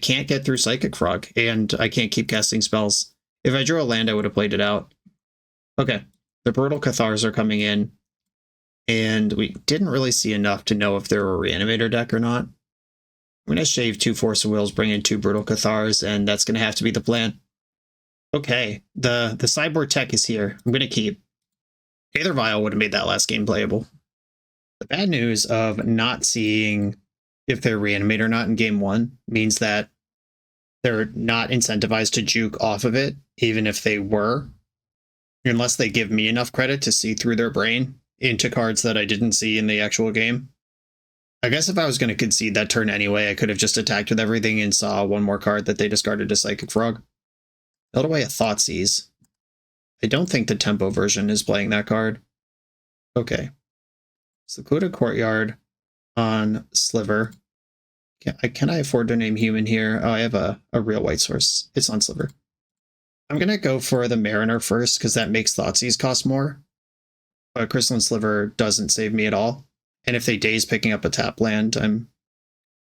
can't get through Psychic Frog, and I can't keep casting spells. If I drew a land, I would have played it out. Okay, the Brutal Cathars are coming in, and we didn't really see enough to know if they're a Reanimator deck or not. I'm going to shave 2 Force of Wills, bring in 2 Brutal Cathars, and that's going to have to be the plan. Okay, the sideboard tech is here. I'm going to keep. Aether Vial would have made that last game playable. The bad news of not seeing if they're Reanimate or not in game 1 means that they're not incentivized to juke off of it, even if they were, unless they give me enough credit to see through their brain into cards that I didn't see in the actual game. I guess if I was going to concede that turn anyway, I could have just attacked with everything and saw one more card that they discarded to Psychic Frog. Build away a Thoughtseize. I don't think the tempo version is playing that card. Okay. Secluded Courtyard on Sliver. Can I afford to name human here? Oh, I have a real white source. It's on Sliver. I'm going to go for the Mariner first because that makes Thoughtseize cost more. But Crystalline Sliver doesn't save me at all. And if they daze picking up a tap land, I'm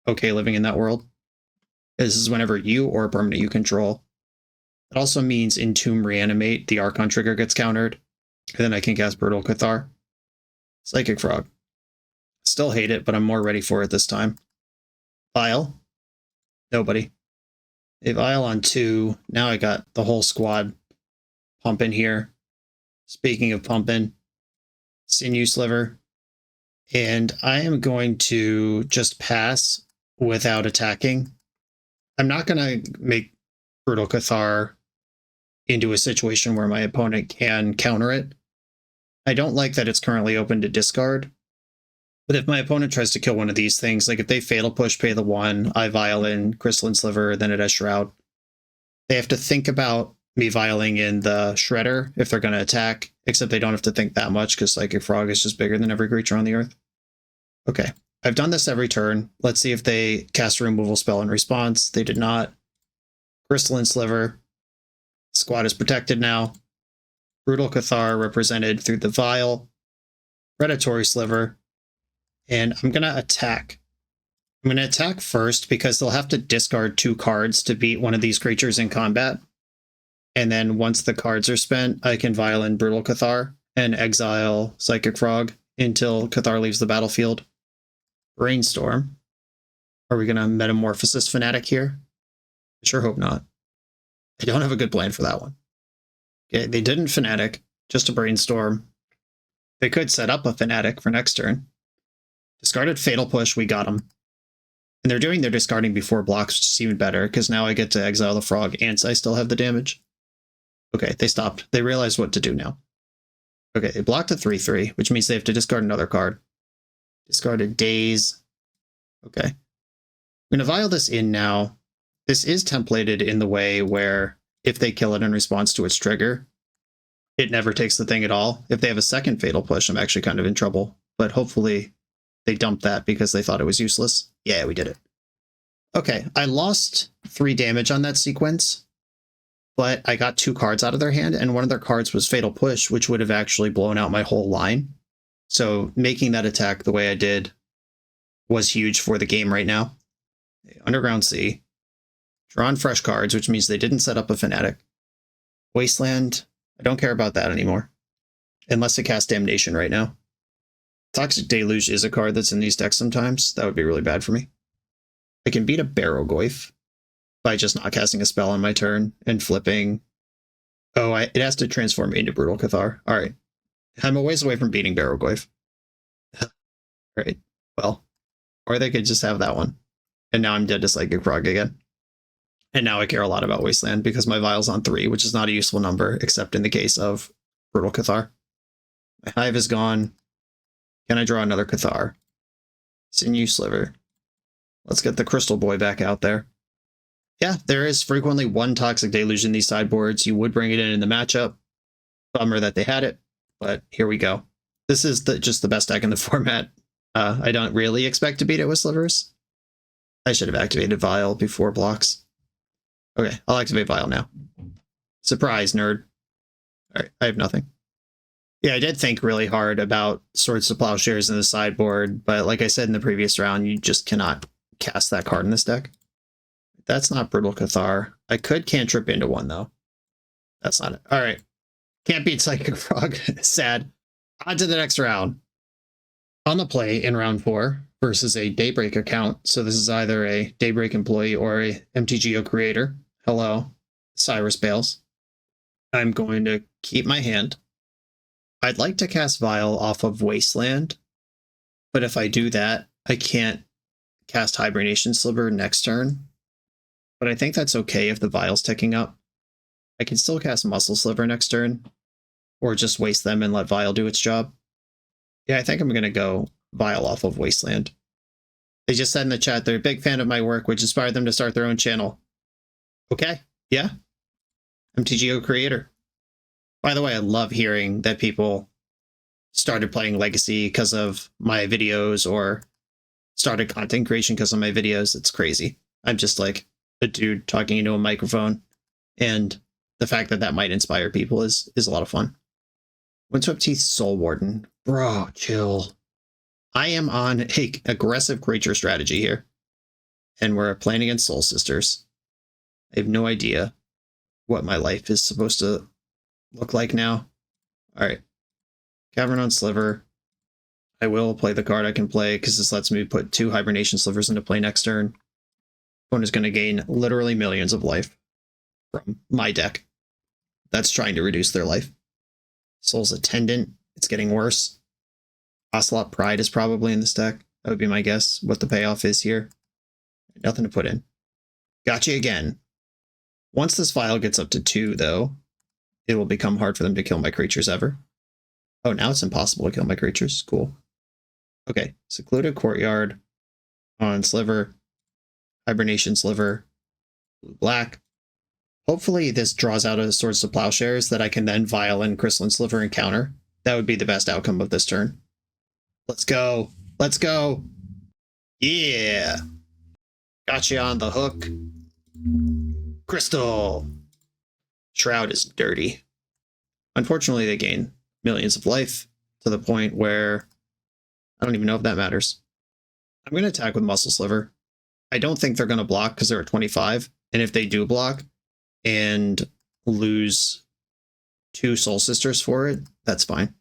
okay living in that world. This is whenever you or a permanent you control. It also means Entomb Reanimate, the Archon trigger gets countered. And then I can cast Brutal Cathar. Psychic Frog. Still hate it, but I'm more ready for it this time. Vial. Nobody. A Vial on 2. Now I got the whole squad pumping here. Speaking of pumping, Sinew Sliver. And I am going to just pass without attacking. I'm not going to make Brutal Cathar into a situation where my opponent can counter it. I don't like that it's currently open to discard. But if my opponent tries to kill one of these things, like if they Fatal Push, pay the 1, I Vial in Crystalline Sliver, then it has Shroud. They have to think about me vialing in the Shredder if they're going to attack, except they don't have to think that much because Psychic Frog is just bigger than every creature on the earth. Okay, I've done this every turn. Let's see if they cast a removal spell in response. They did not. Crystalline Sliver. Squad is protected now. Brutal Cathar represented through the Vial. Predatory Sliver. And I'm going to attack I'm going to attack first because they'll have to discard 2 cards to beat one of these creatures in combat. And then once the cards are spent, I can Violin Brutal Cathar and exile Psychic Frog until Cathar leaves the battlefield. Brainstorm. Are we going to Metamorphosis Fanatic here? I sure hope not. I don't have a good plan for that one. Okay, they didn't Fanatic, just a Brainstorm. They could set up a Fanatic for next turn. Discarded Fatal Push, we got them. And they're doing their discarding before blocks, which is even better, because now I get to exile the frog and I still have the damage. Okay, they stopped. They realized what to do now. Okay, they blocked a 3/3, which means they have to discard another card. Discarded Daze. Okay. I'm going to vial this in now. This is templated in the way where if they kill it in response to its trigger, it never takes the thing at all. If they have a second Fatal Push, I'm actually kind of in trouble. But hopefully they dumped that because they thought it was useless. Yeah, we did it. Okay, I lost 3 damage on that sequence, but I got 2 cards out of their hand, and one of their cards was Fatal Push, which would have actually blown out my whole line. So making that attack the way I did was huge for the game right now. Underground Sea. Drawn fresh cards, which means they didn't set up a Fanatic. Wasteland. I don't care about that anymore. Unless it casts Damnation right now. Toxic Deluge is a card that's in these decks sometimes. That would be really bad for me. I can beat a Barrowgoyf by just not casting a spell on my turn and flipping. Oh, it has to transform into Brutal Cathar. All right. I'm a ways away from beating Barrowgoyf. All right. Well, or they could just have that one. And now I'm dead to Psychic Frog again. And now I care a lot about Wasteland because my vial's on 3, which is not a useful number, except in the case of Brutal Cathar. My Hive is gone. Can I draw another Cathar? Sinew Sliver. Let's get the Crystal Boy back out there. Yeah, there is frequently 1 Toxic Deluge in these sideboards. You would bring it in the matchup. Bummer that they had it, but here we go. This is just the best deck in the format. I don't really expect to beat it with Slivers. I should have activated Vial before blocks. Okay, I'll activate Vial now. Surprise, nerd. All right, I have nothing. Yeah, I did think really hard about Swords to Plowshares in the sideboard, but like I said in the previous round, you just cannot cast that card in this deck. That's not Brutal Cathar. I could cantrip into one, though. That's not it. All right. Can't beat Psychic Frog. Sad. On to the next round. On the play in round 4 versus a Daybreak account. So this is either a Daybreak employee or a MTGO creator. Hello, Cyrus Bales. I'm going to keep my hand. I'd like to cast Vial off of Wasteland, but if I do that, I can't cast Hibernation Sliver next turn. But I think that's okay if the Vial's ticking up. I can still cast Muscle Sliver next turn, or just waste them and let Vial do its job. Yeah, I think I'm going to go Vial off of Wasteland. They just said in the chat they're a big fan of my work, which inspired them to start their own channel. Okay, yeah. MTGO creator. By the way, I love hearing that people started playing Legacy because of my videos or started content creation because of my videos. It's crazy. I'm just like a dude talking into a microphone, and the fact that that might inspire people is a lot of fun. Windswept Teeth Soul Warden. Bro, chill. I am on a aggressive creature strategy here, and we're playing against Soul Sisters. I have no idea what my life is supposed to look like now. All right. Cavern on Sliver. I will play the card I can play because this lets me put 2 Hibernation Slivers into play next turn. Opponent is going to gain literally millions of life from my deck. That's trying to reduce their life. Soul's Attendant. It's getting worse. Ocelot Pride is probably in this deck. That would be my guess. What the payoff is here. Nothing to put in. Gotcha again. Once this file gets up to 2, though, it will become hard for them to kill my creatures ever. Oh, now it's impossible to kill my creatures. Cool. Okay, Secluded Courtyard on Sliver. Hibernation Sliver. Blue black. Hopefully this draws out a Swords to Plowshares that I can then Vial in Crystalline Sliver and counter. That would be the best outcome of this turn. Let's go. Let's go. Yeah. Gotcha on the hook. Crystal. Shroud is dirty. Unfortunately, they gain millions of life to the point where I don't even know if that matters. I'm going to attack with Muscle Sliver. I don't think they're going to block because they're at 25. And if they do block and lose 2 Soul Sisters for it, that's fine.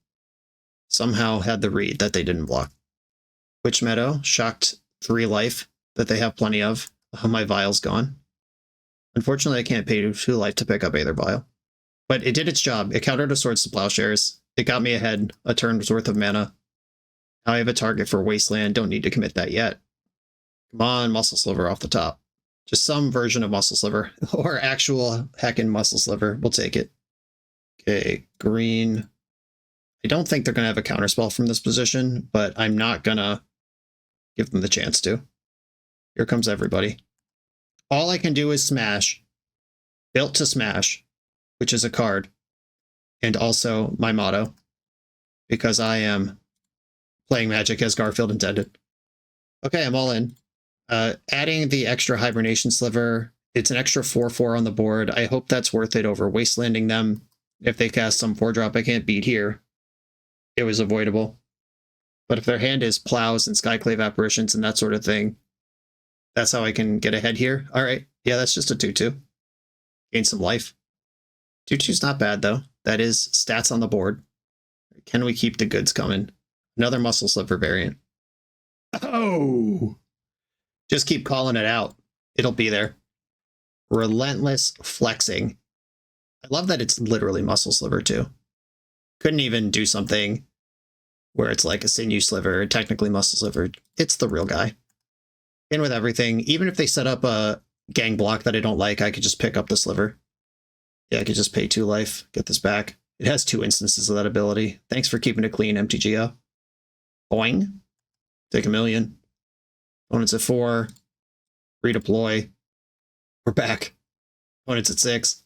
Somehow had the read that they didn't block. Witch Meadow, shocked 3 life that they have plenty of. My Vial's gone. Unfortunately, I can't pay 2 life to pick up Aether Vial. But it did its job. It countered a Swords to Plowshares. It got me ahead a turn's worth of mana. Now I have a target for Wasteland. Don't need to commit that yet. Come on, Muscle Sliver off the top. Just some version of Muscle Sliver. Or actual heckin' Muscle Sliver. We'll take it. Okay, green. I don't think they're going to have a counterspell from this position, but I'm not going to give them the chance to. Here comes everybody. All I can do is smash. Built to smash, which is a card. And also my motto. Because I am playing Magic as Garfield intended. Okay, I'm all in. Adding the extra Hibernation Sliver. It's an extra 4/4 on the board. I hope that's worth it over Wastelanding them. If they cast some 4-drop I can't beat here, it was avoidable. But if their hand is Plows and Skyclave Apparitions and that sort of thing, that's how I can get ahead here. All right. Yeah, that's just a 2/2. Gain some life. 2/2's not bad, though. That is stats on the board. Can we keep the goods coming? Another Muscle Sliver variant. Oh! Just keep calling it out. It'll be there. Relentless Flexing. I love that it's literally Muscle Sliver, too. Couldn't even do something where it's like a Sinew Sliver, technically Muscle Sliver. It's the real guy. In with everything. Even if they set up a gang block that I don't like, I could just pick up the Sliver. Yeah, I could just pay 2 life, get this back. It has 2 instances of that ability. Thanks for keeping it clean, MTG. Boing. Take 1 million. Opponent's at 4. Redeploy. We're back. Opponent's at 6.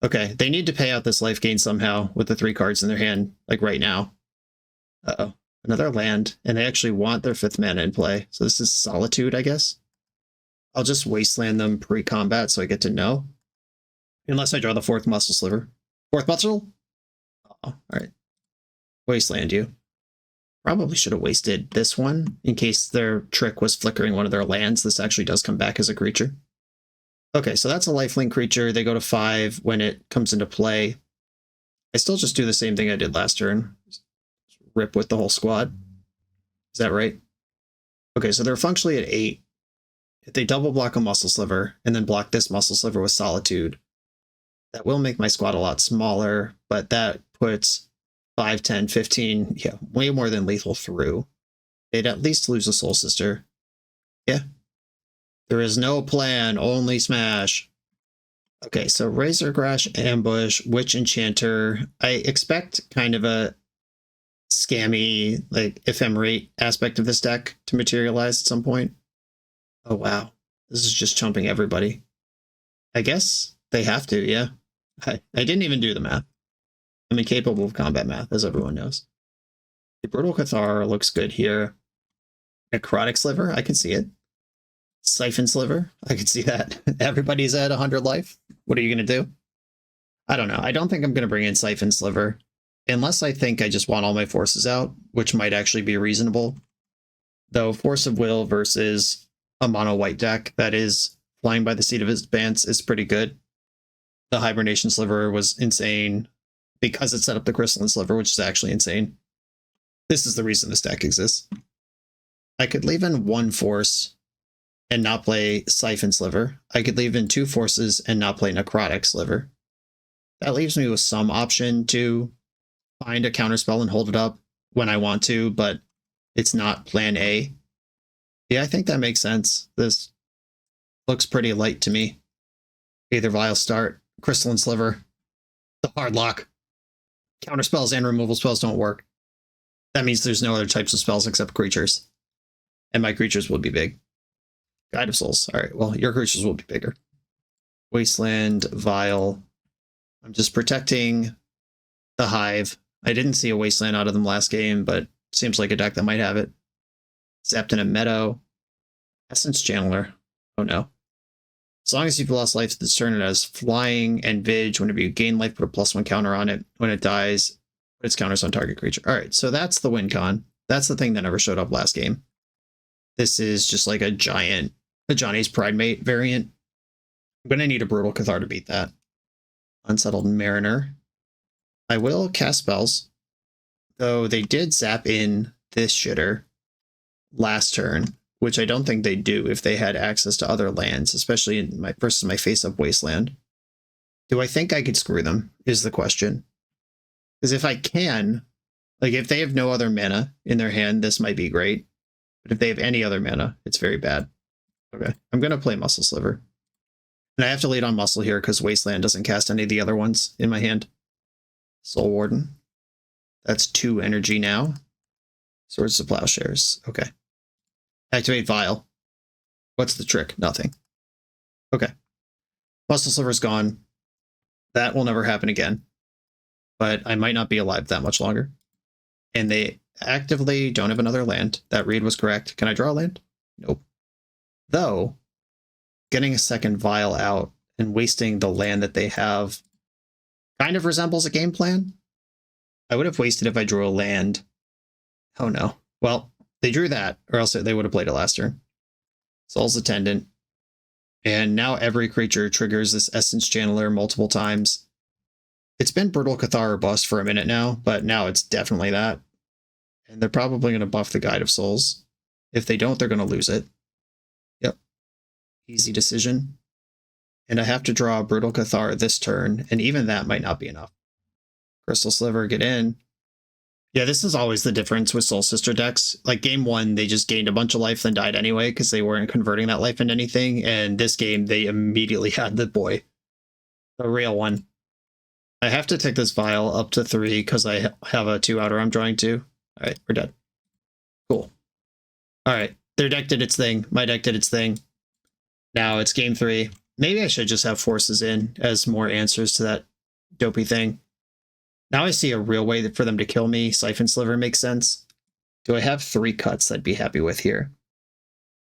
Okay, they need to pay out this life gain somehow with the 3 cards in their hand, like right now. Uh-oh. Another land, and they actually want their 5th mana in play. So this is Solitude, I guess. I'll just Wasteland them pre-combat so I get to know. Unless I draw the 4th Muscle Sliver. 4th Muscle? Oh, alright. Wasteland you. Probably should have wasted this one, in case their trick was flickering one of their lands. This actually does come back as a creature. Okay, so that's a lifelink creature. They go to 5 when it comes into play. I still just do the same thing I did last turn. Just rip with the whole squad. Is that right? Okay, so they're functionally at 8. If they double block a Muscle Sliver, and then block this Muscle Sliver with Solitude, that will make my squad a lot smaller, but that puts 5, 10, 15, yeah, way more than lethal through. They'd at least lose a Soul Sister. Yeah. There is no plan, only smash. Okay, so Razorgrash, Ambush, Witch Enchanter. I expect kind of a scammy, like, ephemerate aspect of this deck to materialize at some point. Oh, wow. This is just chumping everybody. I guess they have to, yeah. I didn't even do the math. I'm incapable of combat math, as everyone knows. The Brutal Cathar looks good here. Necrotic Sliver, I can see it. Siphon Sliver, I can see that. Everybody's at 100 life. What are you going to do? I don't know. I don't think I'm going to bring in Siphon Sliver. Unless I think I just want all my forces out, which might actually be reasonable. Though Force of Will versus a mono white deck that is flying by the seat of its pants is pretty good. The Hibernation Sliver was insane because it set up the Crystalline Sliver, which is actually insane. This is the reason this deck exists. I could leave in 1 force and not play Siphon Sliver. I could leave in 2 forces and not play Necrotic Sliver. That leaves me with some option to find a counterspell and hold it up when I want to, but it's not plan A. Yeah, I think that makes sense. This looks pretty light to me. Either Vile Start, Crystalline Sliver, the hard lock. Counterspells and removal spells don't work. That means there's no other types of spells except creatures. And my creatures will be big. Guide of Souls. All right, well, your creatures will be bigger. Wasteland, Vile. I'm just protecting the Hive. I didn't see a Wasteland out of them last game, but seems like a deck that might have it. Zapton and Meadow. Essence Channeler. Oh no. As long as you've lost life this turn, it has Flying and Vidge. Whenever you gain life, put a +1 counter on it. When it dies, put its counters on target creature. All right, so that's the win con. That's the thing that never showed up last game. This is just like a Johnny's Pride Mate variant. I'm going to need a Brutal Cathar to beat that. Unsettled Mariner. I will cast spells, though they did zap in this shitter last turn, which I don't think they do if they had access to other lands, especially in my versus my face-up Wasteland. Do I think I could screw them, is the question. Because if I can, like if they have no other mana in their hand, this might be great. But if they have any other mana, it's very bad. Okay, I'm going to play Muscle Sliver. And I have to lead on Muscle here because Wasteland doesn't cast any of the other ones in my hand. Soul Warden. That's 2 energy now. Swords to Plowshares. Okay. Activate Vial. What's the trick? Nothing. Okay. Muscle Sliver's gone. That will never happen again. But I might not be alive that much longer. And they actively don't have another land. That read was correct. Can I draw a land? Nope. Though, getting a second Vial out and wasting the land that they have kind of resembles a game plan. I would have wasted if I drew a land. Oh no. Well, they drew that, or else they would have played it last turn. Soul's Attendant. And now every creature triggers this Essence Channeler multiple times. It's been Brutal Cathar or Bust for a minute now, but now it's definitely that. And they're probably going to buff the Guide of Souls. If they don't, they're going to lose it. Yep. Easy decision. And I have to draw Brutal Cathar this turn, and even that might not be enough. Crystal Sliver, get in. Yeah, this is always the difference with Soul Sister decks. Like game 1, they just gained a bunch of life then died anyway because they weren't converting that life into anything. And this game, they immediately had the boy. The real one. I have to take this Vial up to 3 because I have a 2-outer I'm drawing 2. All right, we're dead. Cool. All right, their deck did its thing. My deck did its thing. Now it's game 3. Maybe I should just have Forces in as more answers to that dopey thing. Now I see a real way for them to kill me. Siphon Sliver makes sense. Do I have 3 cuts I'd be happy with here?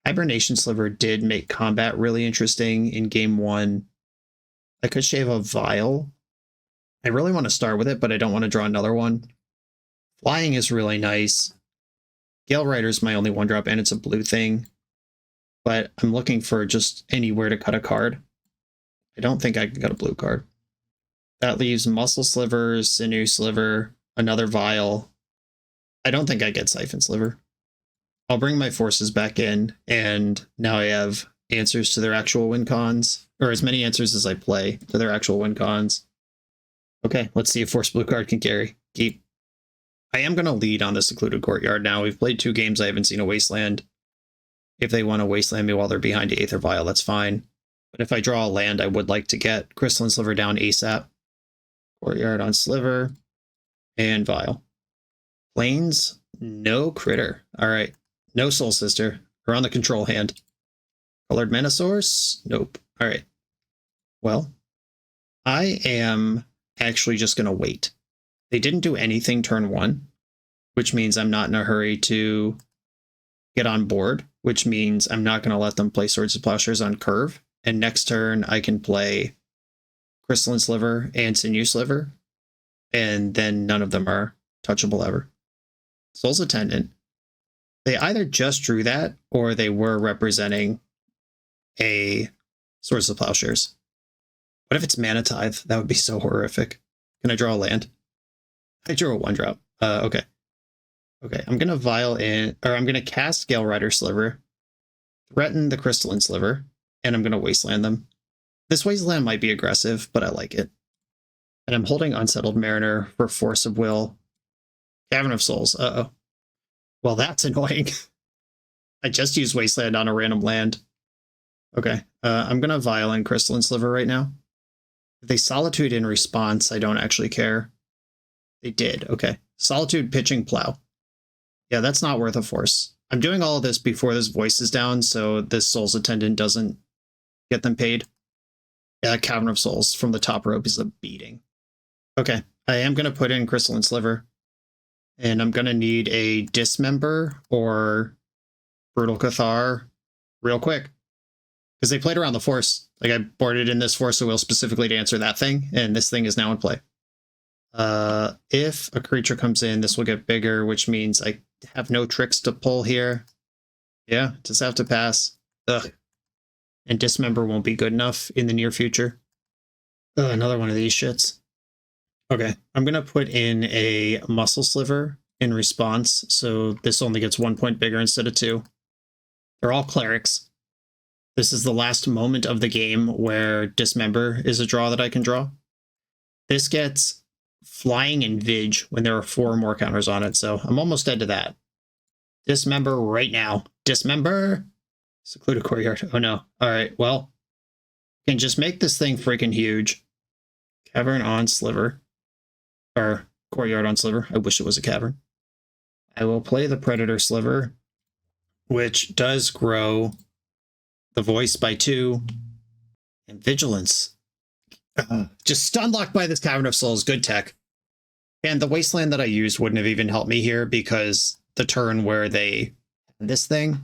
Hibernation Sliver did make combat really interesting in game 1. I could shave a Vial. I really want to start with it, but I don't want to draw another one. Flying is really nice. Gale Rider's my only 1-drop, and it's a blue thing. But I'm looking for just anywhere to cut a card. I don't think I can cut a blue card. That leaves Muscle Sliver, Sinew Sliver, another Vial. I don't think I get Siphon Sliver. I'll bring my Forces back in, and now I have answers to their actual win cons, or as many answers as I play to their actual win cons. Okay, let's see if Force Blue card can carry. Keep. I am going to lead on the Secluded Courtyard now. We've played 2 games. I haven't seen a Wasteland. If they want to Wasteland me while they're behind the Aether Vial, that's fine. But if I draw a land, I would like to get Crystalline Sliver down ASAP. Courtyard on Sliver. And Vial. Plains, no critter. All right. No Soul Sister. We're on the control hand. Colored Mana Source? Nope. All right. Well, I am actually just going to wait. They didn't do anything turn 1, which means I'm not in a hurry to get on board, which means I'm not going to let them play Swords of Plowshares on curve. And next turn, I can play Crystalline Sliver and Sinew Sliver, and then none of them are touchable ever. Soul's Attendant. They either just drew that, or they were representing a Swords of Plowshares. What if it's Mana Tithe? That would be so horrific. Can I draw a land? I drew a 1-drop. Okay. Okay, I'm going to Vial in, or I'm going to cast Gale Rider Sliver, threaten the Crystalline Sliver, and I'm going to Wasteland them. This Wasteland might be aggressive, but I like it. And I'm holding Unsettled Mariner for Force of Will. Cavern of Souls. Uh-oh. Well, that's annoying. I just used Wasteland on a random land. Okay, I'm going to Vial in Crystalline Sliver right now. If they Solitude in response, I don't actually care. They did. Okay. Solitude pitching Plow. Yeah, that's not worth a Force. I'm doing all of this before this voice is down, so this Soul's Attendant doesn't get them paid. Yeah, Cavern of Souls from the top rope is a beating. Okay, I am going to put in Crystalline Sliver. And I'm going to need a Dismember or Brutal Cathar real quick. Because they played around the Force. Like, I boarded in this Force of Will specifically to answer that thing, and this thing is now in play. If a creature comes in, this will get bigger, which means I have no tricks to pull here. Yeah, just have to pass. Ugh. And Dismember won't be good enough in the near future. Ugh, another one of these shits. Okay, I'm going to put in a Muscle Sliver in response, so this only gets 1 point bigger instead of 2. They're all clerics. This is the last moment of the game where Dismember is a draw that I can draw. This gets Flying and Vig when there are 4 more counters on it, so I'm almost dead to that. Dismember right now. Dismember! Secluded Courtyard. Oh no. Alright, well, can just make this thing freaking huge. Cavern on Sliver. Or Courtyard on Sliver. I wish it was a cavern. I will play the Predator Sliver, which does grow the voice by 2. And Vigilance. Just Stunlocked by this Cavern of Souls. Good tech. And the Wasteland that I used wouldn't have even helped me here because the turn where they this thing,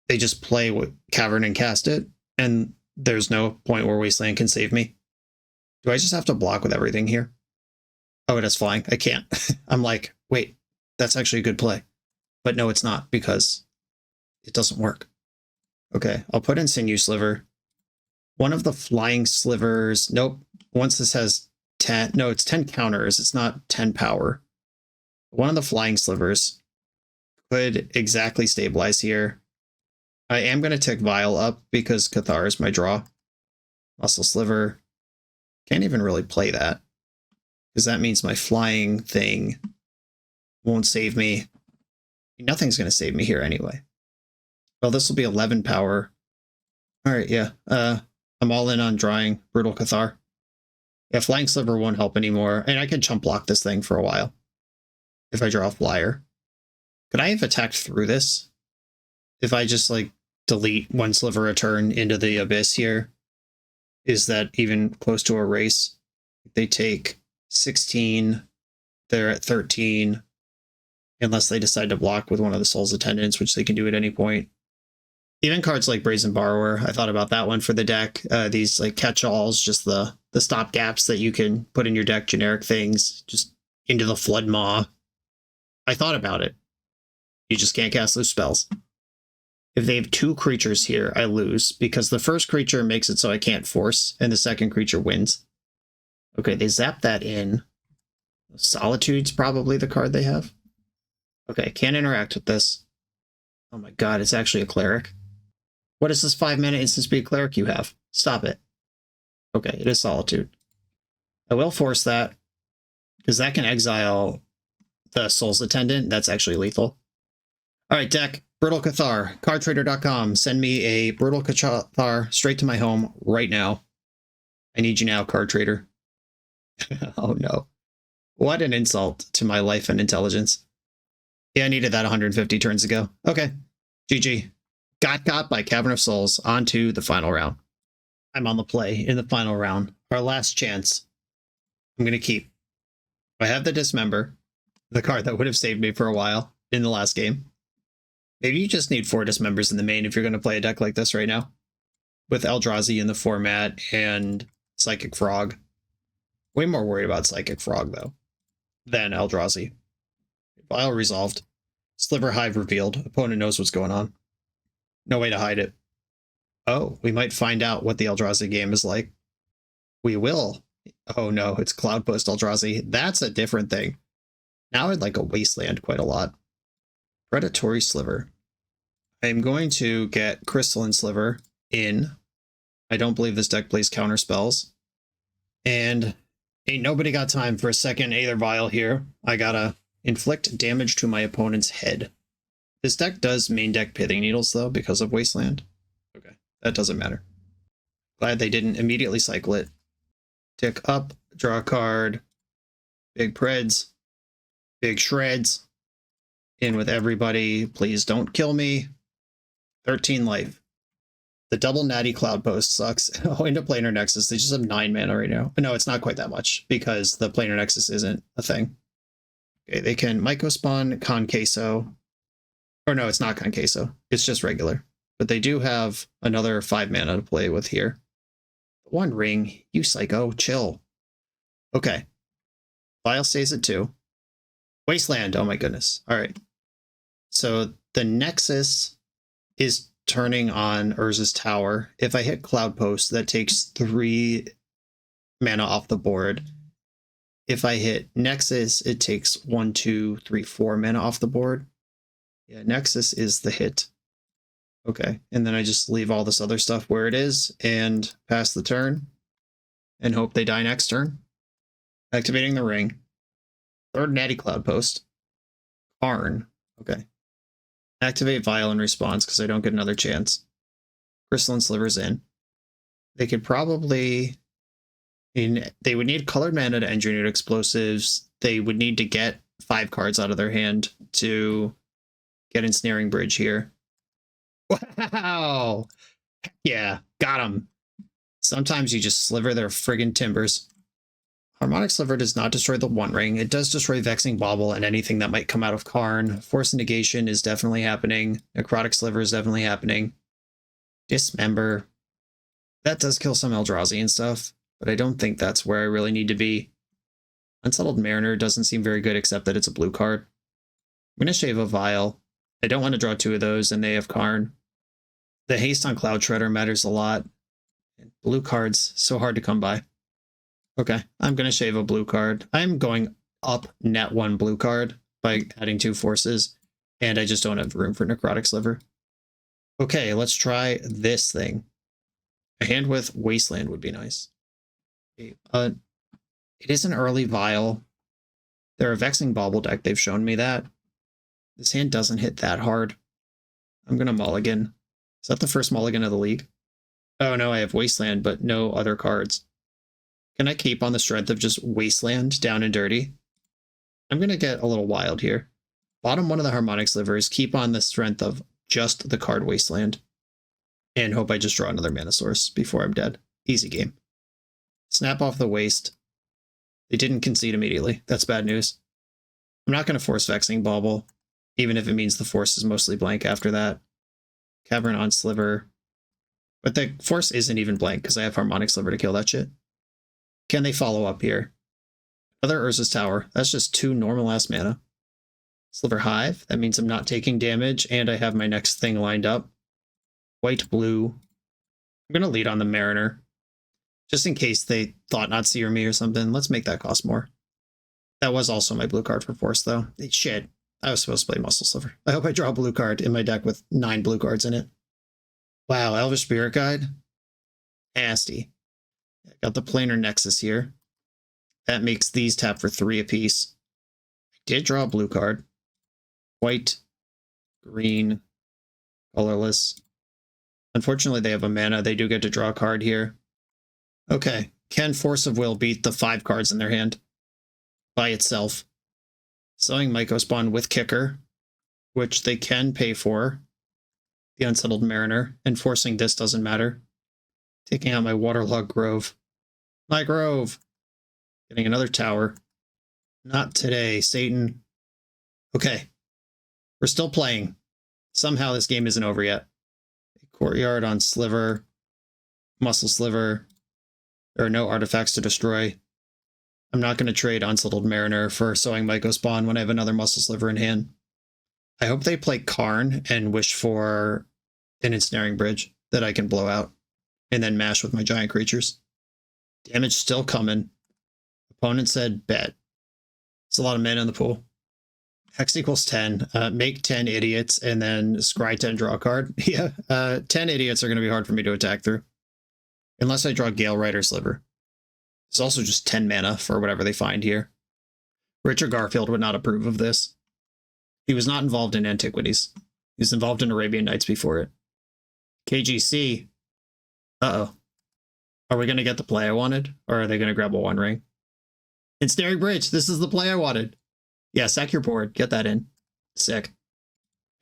they just play with Cavern and cast it, and there's no point where Wasteland can save me. Do I just have to block with everything here? Oh, it has flying. I can't. I'm like, wait, that's actually a good play. But no, it's not, because it doesn't work. Okay, I'll put in Sinew Sliver. One of the flying slivers, nope. Once this has 10, no, it's 10 counters. It's not 10 power. One of the flying slivers could exactly stabilize here. I am going to tick Vial up because Cathar is my draw. Muscle Sliver. Can't even really play that, because that means my flying thing won't save me. Nothing's going to save me here anyway. Well, this will be 11 power. All right, yeah. I'm all in on drawing Brutal Cathar. Yeah, Flying Sliver won't help anymore, and I can chump block this thing for a while if I draw a flyer. Could I have attacked through this? If I just, like, delete 1 sliver a turn into the Abyss here? Is that even close to a race? They take 16, they're at 13, unless they decide to block with one of the Soul's Attendants, which they can do at any point. Even cards like Brazen Borrower, I thought about that one for the deck. These like catch-alls, just the stop gaps that you can put in your deck, generic things, just into the Flood Maw. I thought about it. You just can't cast those spells. If they have 2 creatures here, I lose, because the first creature makes it so I can't force, and the second creature wins. Okay, they zap that in. Solitude's probably the card they have. Okay, can't interact with this. Oh my god, it's actually a cleric. What is this 5-mana instant speed cleric you have? Stop it. Okay, it is Solitude. I will force that, because that can exile the Soul's Attendant. That's actually lethal. Alright, deck. Brutal Cathar. Cardtrader.com. Send me a Brutal Cathar straight to my home right now. I need you now, Card Trader. Oh no. What an insult to my life and intelligence. Yeah, I needed that 150 turns ago. Okay. GG. Got by Cavern of Souls. On to the final round. I'm on the play in the final round. Our last chance. I'm going to keep. I have the Dismember, the card that would have saved me for a while in the last game. Maybe you just need 4 Dismembers in the main if you're going to play a deck like this right now. With Eldrazi in the format and Psychic Frog. Way more worried about Psychic Frog, though, than Eldrazi. Vial resolved. Sliver Hive revealed. Opponent knows what's going on. No way to hide it. Oh, we might find out what the Eldrazi game is like. We will. Oh no, it's Cloudpost Eldrazi. That's a different thing. Now I'd like a Wasteland quite a lot. Predatory Sliver. I'm going to get Crystalline Sliver in. I don't believe this deck plays counter spells. And ain't nobody got time for a second Aether Vial here. I gotta inflict damage to my opponent's head. This deck does main deck Pithing Needles, though, because of Wasteland. Okay, that doesn't matter. Glad they didn't immediately cycle it. Tick up, draw a card. Big Preds. Big Shreds. In with everybody. Please don't kill me. 13 life. The double natty Cloudpost sucks. Oh, into Planar Nexus. They just have 9 mana right now. But no, it's not quite that much, because the Planar Nexus isn't a thing. Okay, they can Mycospawn, Conqueso. Or no, it's not Conqueso. It's just regular. But they do have another 5 mana to play with here. 1 ring. You psycho. Chill. Okay. Vial stays at 2. Wasteland. Oh my goodness. All right. So the Nexus is turning on Urza's Tower. If I hit Cloud Post, that takes 3 mana off the board. If I hit Nexus, it takes 1, 2, 3, 4 mana off the board. Yeah, Nexus is the hit. Okay, and then I just leave all this other stuff where it is and pass the turn and hope they die next turn. Activating the ring. 3rd Natty Cloud Post. Karn. Okay. Activate Vial in response because I don't get another chance. Crystalline Slivers in. They could probably... they would need colored mana to engineer explosives. They would need to get 5 cards out of their hand to get Ensnaring Bridge here. Wow! Yeah, got him. Sometimes you just sliver their friggin' timbers. Harmonic Sliver does not destroy the One Ring. It does destroy Vexing Bauble and anything that might come out of Karn. Force Negation is definitely happening. Necrotic Sliver is definitely happening. Dismember. That does kill some Eldrazi and stuff, but I don't think that's where I really need to be. Unsettled Mariner doesn't seem very good except that it's a blue card. I'm going to shave a Vial. I don't want to draw 2 of those and they have Karn. The haste on Cloud Shredder matters a lot. Blue cards, so hard to come by. Okay, I'm going to shave a blue card. I'm going up net 1 blue card by adding 2 forces, and I just don't have room for Necrotic Sliver. Okay, let's try this thing. A hand with Wasteland would be nice. Okay, it is an early Vial. They're a Vexing Bauble deck, they've shown me that. This hand doesn't hit that hard. I'm going to mulligan. Is that the first mulligan of the league? Oh no, I have Wasteland, but no other cards. Can I keep on the strength of just Wasteland down and dirty? I'm going to get a little wild here. Bottom 1 of the Harmonic Slivers, keep on the strength of just the card Wasteland. And hope I just draw another mana source before I'm dead. Easy game. Snap off the waste. They didn't concede immediately. That's bad news. I'm not going to force Vexing Bauble, even if it means the force is mostly blank after that. Cavern on Sliver. But the force isn't even blank because I have Harmonic Sliver to kill that shit. Can they follow up here? Another Urza's Tower. That's just 2 normal-ass mana. Sliver Hive. That means I'm not taking damage, and I have my next thing lined up. White-blue. I'm going to lead on the Mariner. Just in case they thought not seer me or something. Let's make that cost more. That was also my blue card for force, though. Shit. I was supposed to play Muscle Sliver. I hope I draw a blue card in my deck with 9 blue cards in it. Wow, Elvish Spirit Guide? Nasty. Got the Planar Nexus here. That makes these tap for 3 apiece. I did draw a blue card. White, green, colorless. Unfortunately, they have a mana. They do get to draw a card here. Okay. Can Force of Will beat the 5 cards in their hand by itself? Sowing Mycospawn with Kicker, which they can pay for. The Unsettled Mariner, and forcing this doesn't matter. Taking out my Waterlogged Grove. My Grove! Getting another tower. Not today, Satan. Okay. We're still playing. Somehow this game isn't over yet. Courtyard on Sliver. Muscle Sliver. There are no artifacts to destroy. I'm not going to trade Unsettled Mariner for Sowing Mycospawn when I have another Muscle Sliver in hand. I hope they play Karn and wish for an Ensnaring Bridge that I can blow out, and then mash with my giant creatures. Damage still coming. Opponent said bet. It's a lot of mana in the pool. Hex equals 10. Make 10 idiots, and then scry 10, draw a card. Yeah, 10 idiots are going to be hard for me to attack through. Unless I draw Gale Rider Sliver. It's also just 10 mana for whatever they find here. Richard Garfield would not approve of this. He was not involved in Antiquities. He was involved in Arabian Nights before it. KGC. Uh-oh. Are we going to get the play I wanted? Or are they going to grab a One Ring? Ensnaring Bridge. This is the play I wanted. Yeah, sack your board. Get that in. Sick.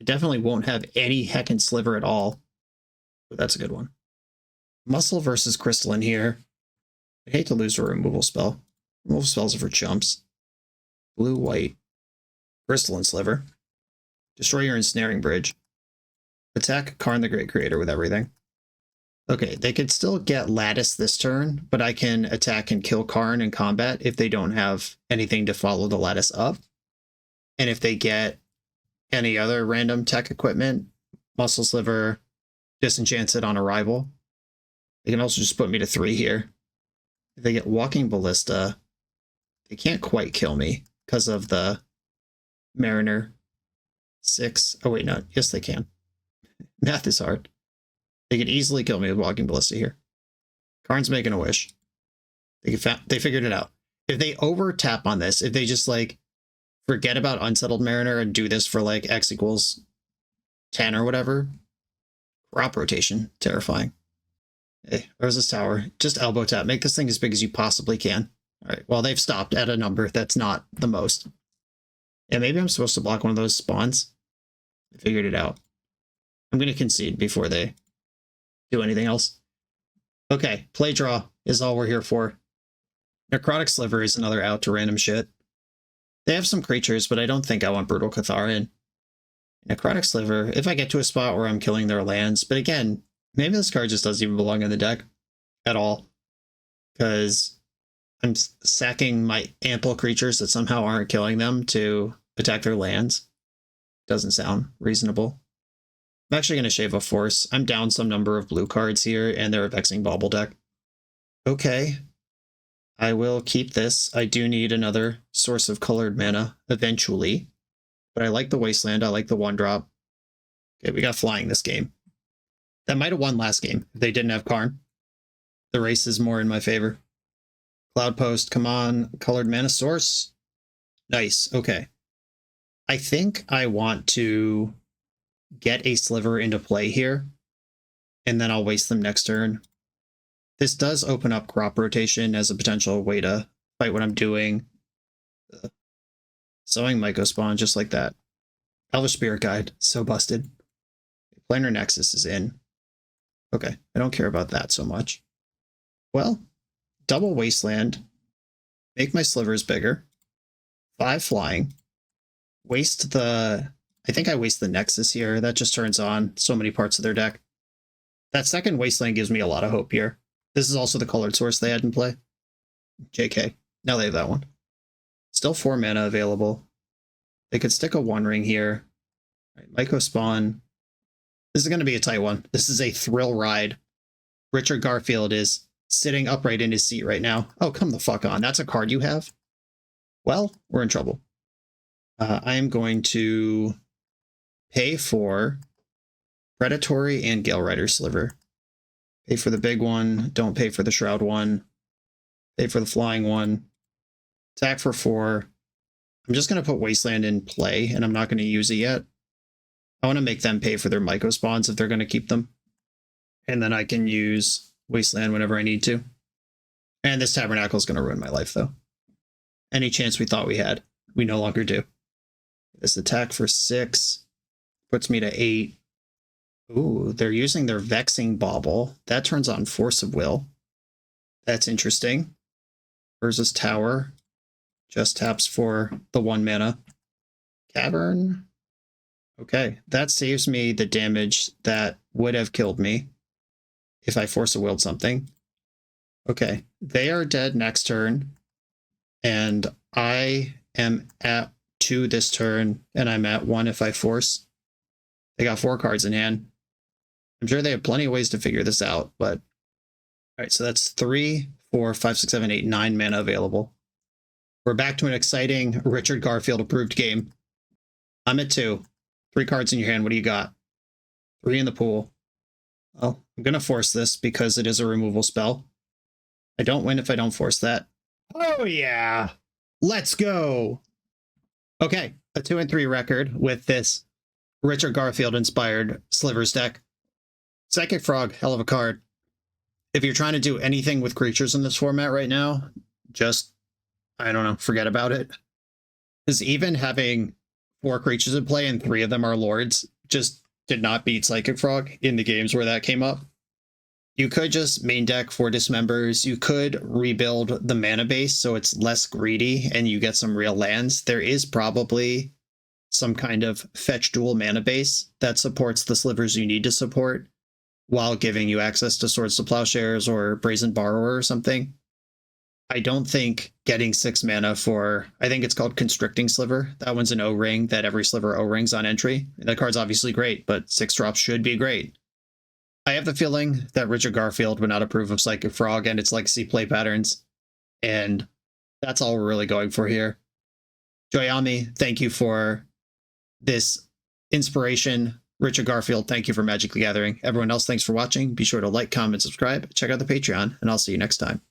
I definitely won't have any heckin' Sliver at all. But that's a good one. Muscle versus Crystalline here. I hate to lose a removal spell. Removal spells are for chumps. Blue, white. Crystalline Sliver. Destroy your Ensnaring Bridge. Attack Karn the Great Creator with everything. Okay, they could still get Lattice this turn, but I can attack and kill Karn in combat if they don't have anything to follow the Lattice up. And if they get any other random tech equipment, Muscle Sliver, disenchants it on arrival. They can also just put me to 3 here. If they get Walking Ballista, they can't quite kill me because of the Mariner. 6. Oh, wait, no. Yes, they can. Math is hard. They could easily kill me with Walking Ballista here. Karn's making a wish. They figured it out. If they over tap on this, if they just like forget about Unsettled Mariner and do this for like X equals 10 or whatever, crop rotation, terrifying. Hey, where's this tower? Just elbow tap. Make this thing as big as you possibly can. All right. Well, they've stopped at a number that's not the most. Yeah, maybe I'm supposed to block one of those spawns. I figured it out. I'm going to concede before they do anything else. Okay, play draw is all we're here for. Necrotic Sliver is another out to random shit. They have some creatures, but I don't think I want Brutal Cathar in. Necrotic Sliver, if I get to a spot where I'm killing their lands, but again, maybe this card just doesn't even belong in the deck at all. Because I'm sacking my ample creatures that somehow aren't killing them to attack their lands. Doesn't sound reasonable. I'm actually going to shave a force. I'm down some number of blue cards here, and they're a Vexing Bauble deck. Okay. I will keep this. I do need another source of colored mana eventually. But I like the Wasteland. I like the 1-drop. Okay, we got flying this game. That might have won last game if they didn't have Karn. The race is more in my favor. Cloud Post, come on. Colored mana source. Nice. Okay. I think I want to get a Sliver into play here, and then I'll waste them next turn. This does open up crop rotation as a potential way to fight what I'm doing. Sowing Mycospawn just like that. Elvish Spirit Guide, so busted. Planar Nexus is in. Okay, I don't care about that so much. Well, double Wasteland. Make my slivers bigger. 5 flying. Waste the... I think I waste the Nexus here. That just turns on so many parts of their deck. That second Wasteland gives me a lot of hope here. This is also the colored source they had in play. JK. Now they have that one. Still 4 mana available. They could stick a 1-ring here. All right, Mycospawn. This is going to be a tight one. This is a thrill ride. Richard Garfield is sitting upright in his seat right now. Oh, come the fuck on. That's a card you have? Well, we're in trouble. I am going to pay for Predatory and Gale Rider Sliver. Pay for the big one. Don't pay for the Shroud one. Pay for the flying one. Attack for 4. I'm just going to put Wasteland in play, and I'm not going to use it yet. I want to make them pay for their Mycospawns if they're going to keep them. And then I can use Wasteland whenever I need to. And this Tabernacle is going to ruin my life, though. Any chance we thought we had, we no longer do. This attack for 6 puts me to 8. Ooh, they're using their Vexing Bauble. That turns on Force of Will. That's interesting. Versus Tower. Just taps for the 1 mana. Cavern. Okay, that saves me the damage that would have killed me if I Force of Willed something. Okay, they are dead next turn. And I am at 2 this turn, and I'm at 1 if I force. They got 4 cards in hand. I'm sure they have plenty of ways to figure this out, but... Alright, so that's 3, 4, 5, 6, 7, 8, 9 mana available. We're back to an exciting Richard Garfield approved game. I'm at 2. 3 cards in your hand, what do you got? 3 in the pool. Well, I'm going to force this because it is a removal spell. I don't win if I don't force that. Oh yeah! Let's go! Okay, a 2-3 record with this Richard Garfield inspired Slivers deck. Psychic Frog, hell of a card. If you're trying to do anything with creatures in this format right now, just, I don't know, forget about it. Because even having 4 creatures in play and 3 of them are lords just did not beat Psychic Frog in the games where that came up. You could just main deck 4 Dismembers. You could rebuild the mana base so it's less greedy and you get some real lands. There is probably some kind of fetch dual mana base that supports the slivers you need to support while giving you access to Swords to Plowshares or Brazen Borrower or something. I don't think getting 6 mana for, I think it's called Constricting Sliver. That one's an O-ring that every sliver O-rings on entry. That card's obviously great, but 6 drops should be great. I have the feeling that Richard Garfield would not approve of Psychic Frog and its legacy play patterns, and that's all we're really going for here. Joyami, thank you for this inspiration. Richard Garfield, thank you for Magic the Gathering. Everyone else, thanks for watching. Be sure to like, comment, subscribe, check out the Patreon, and I'll see you next time.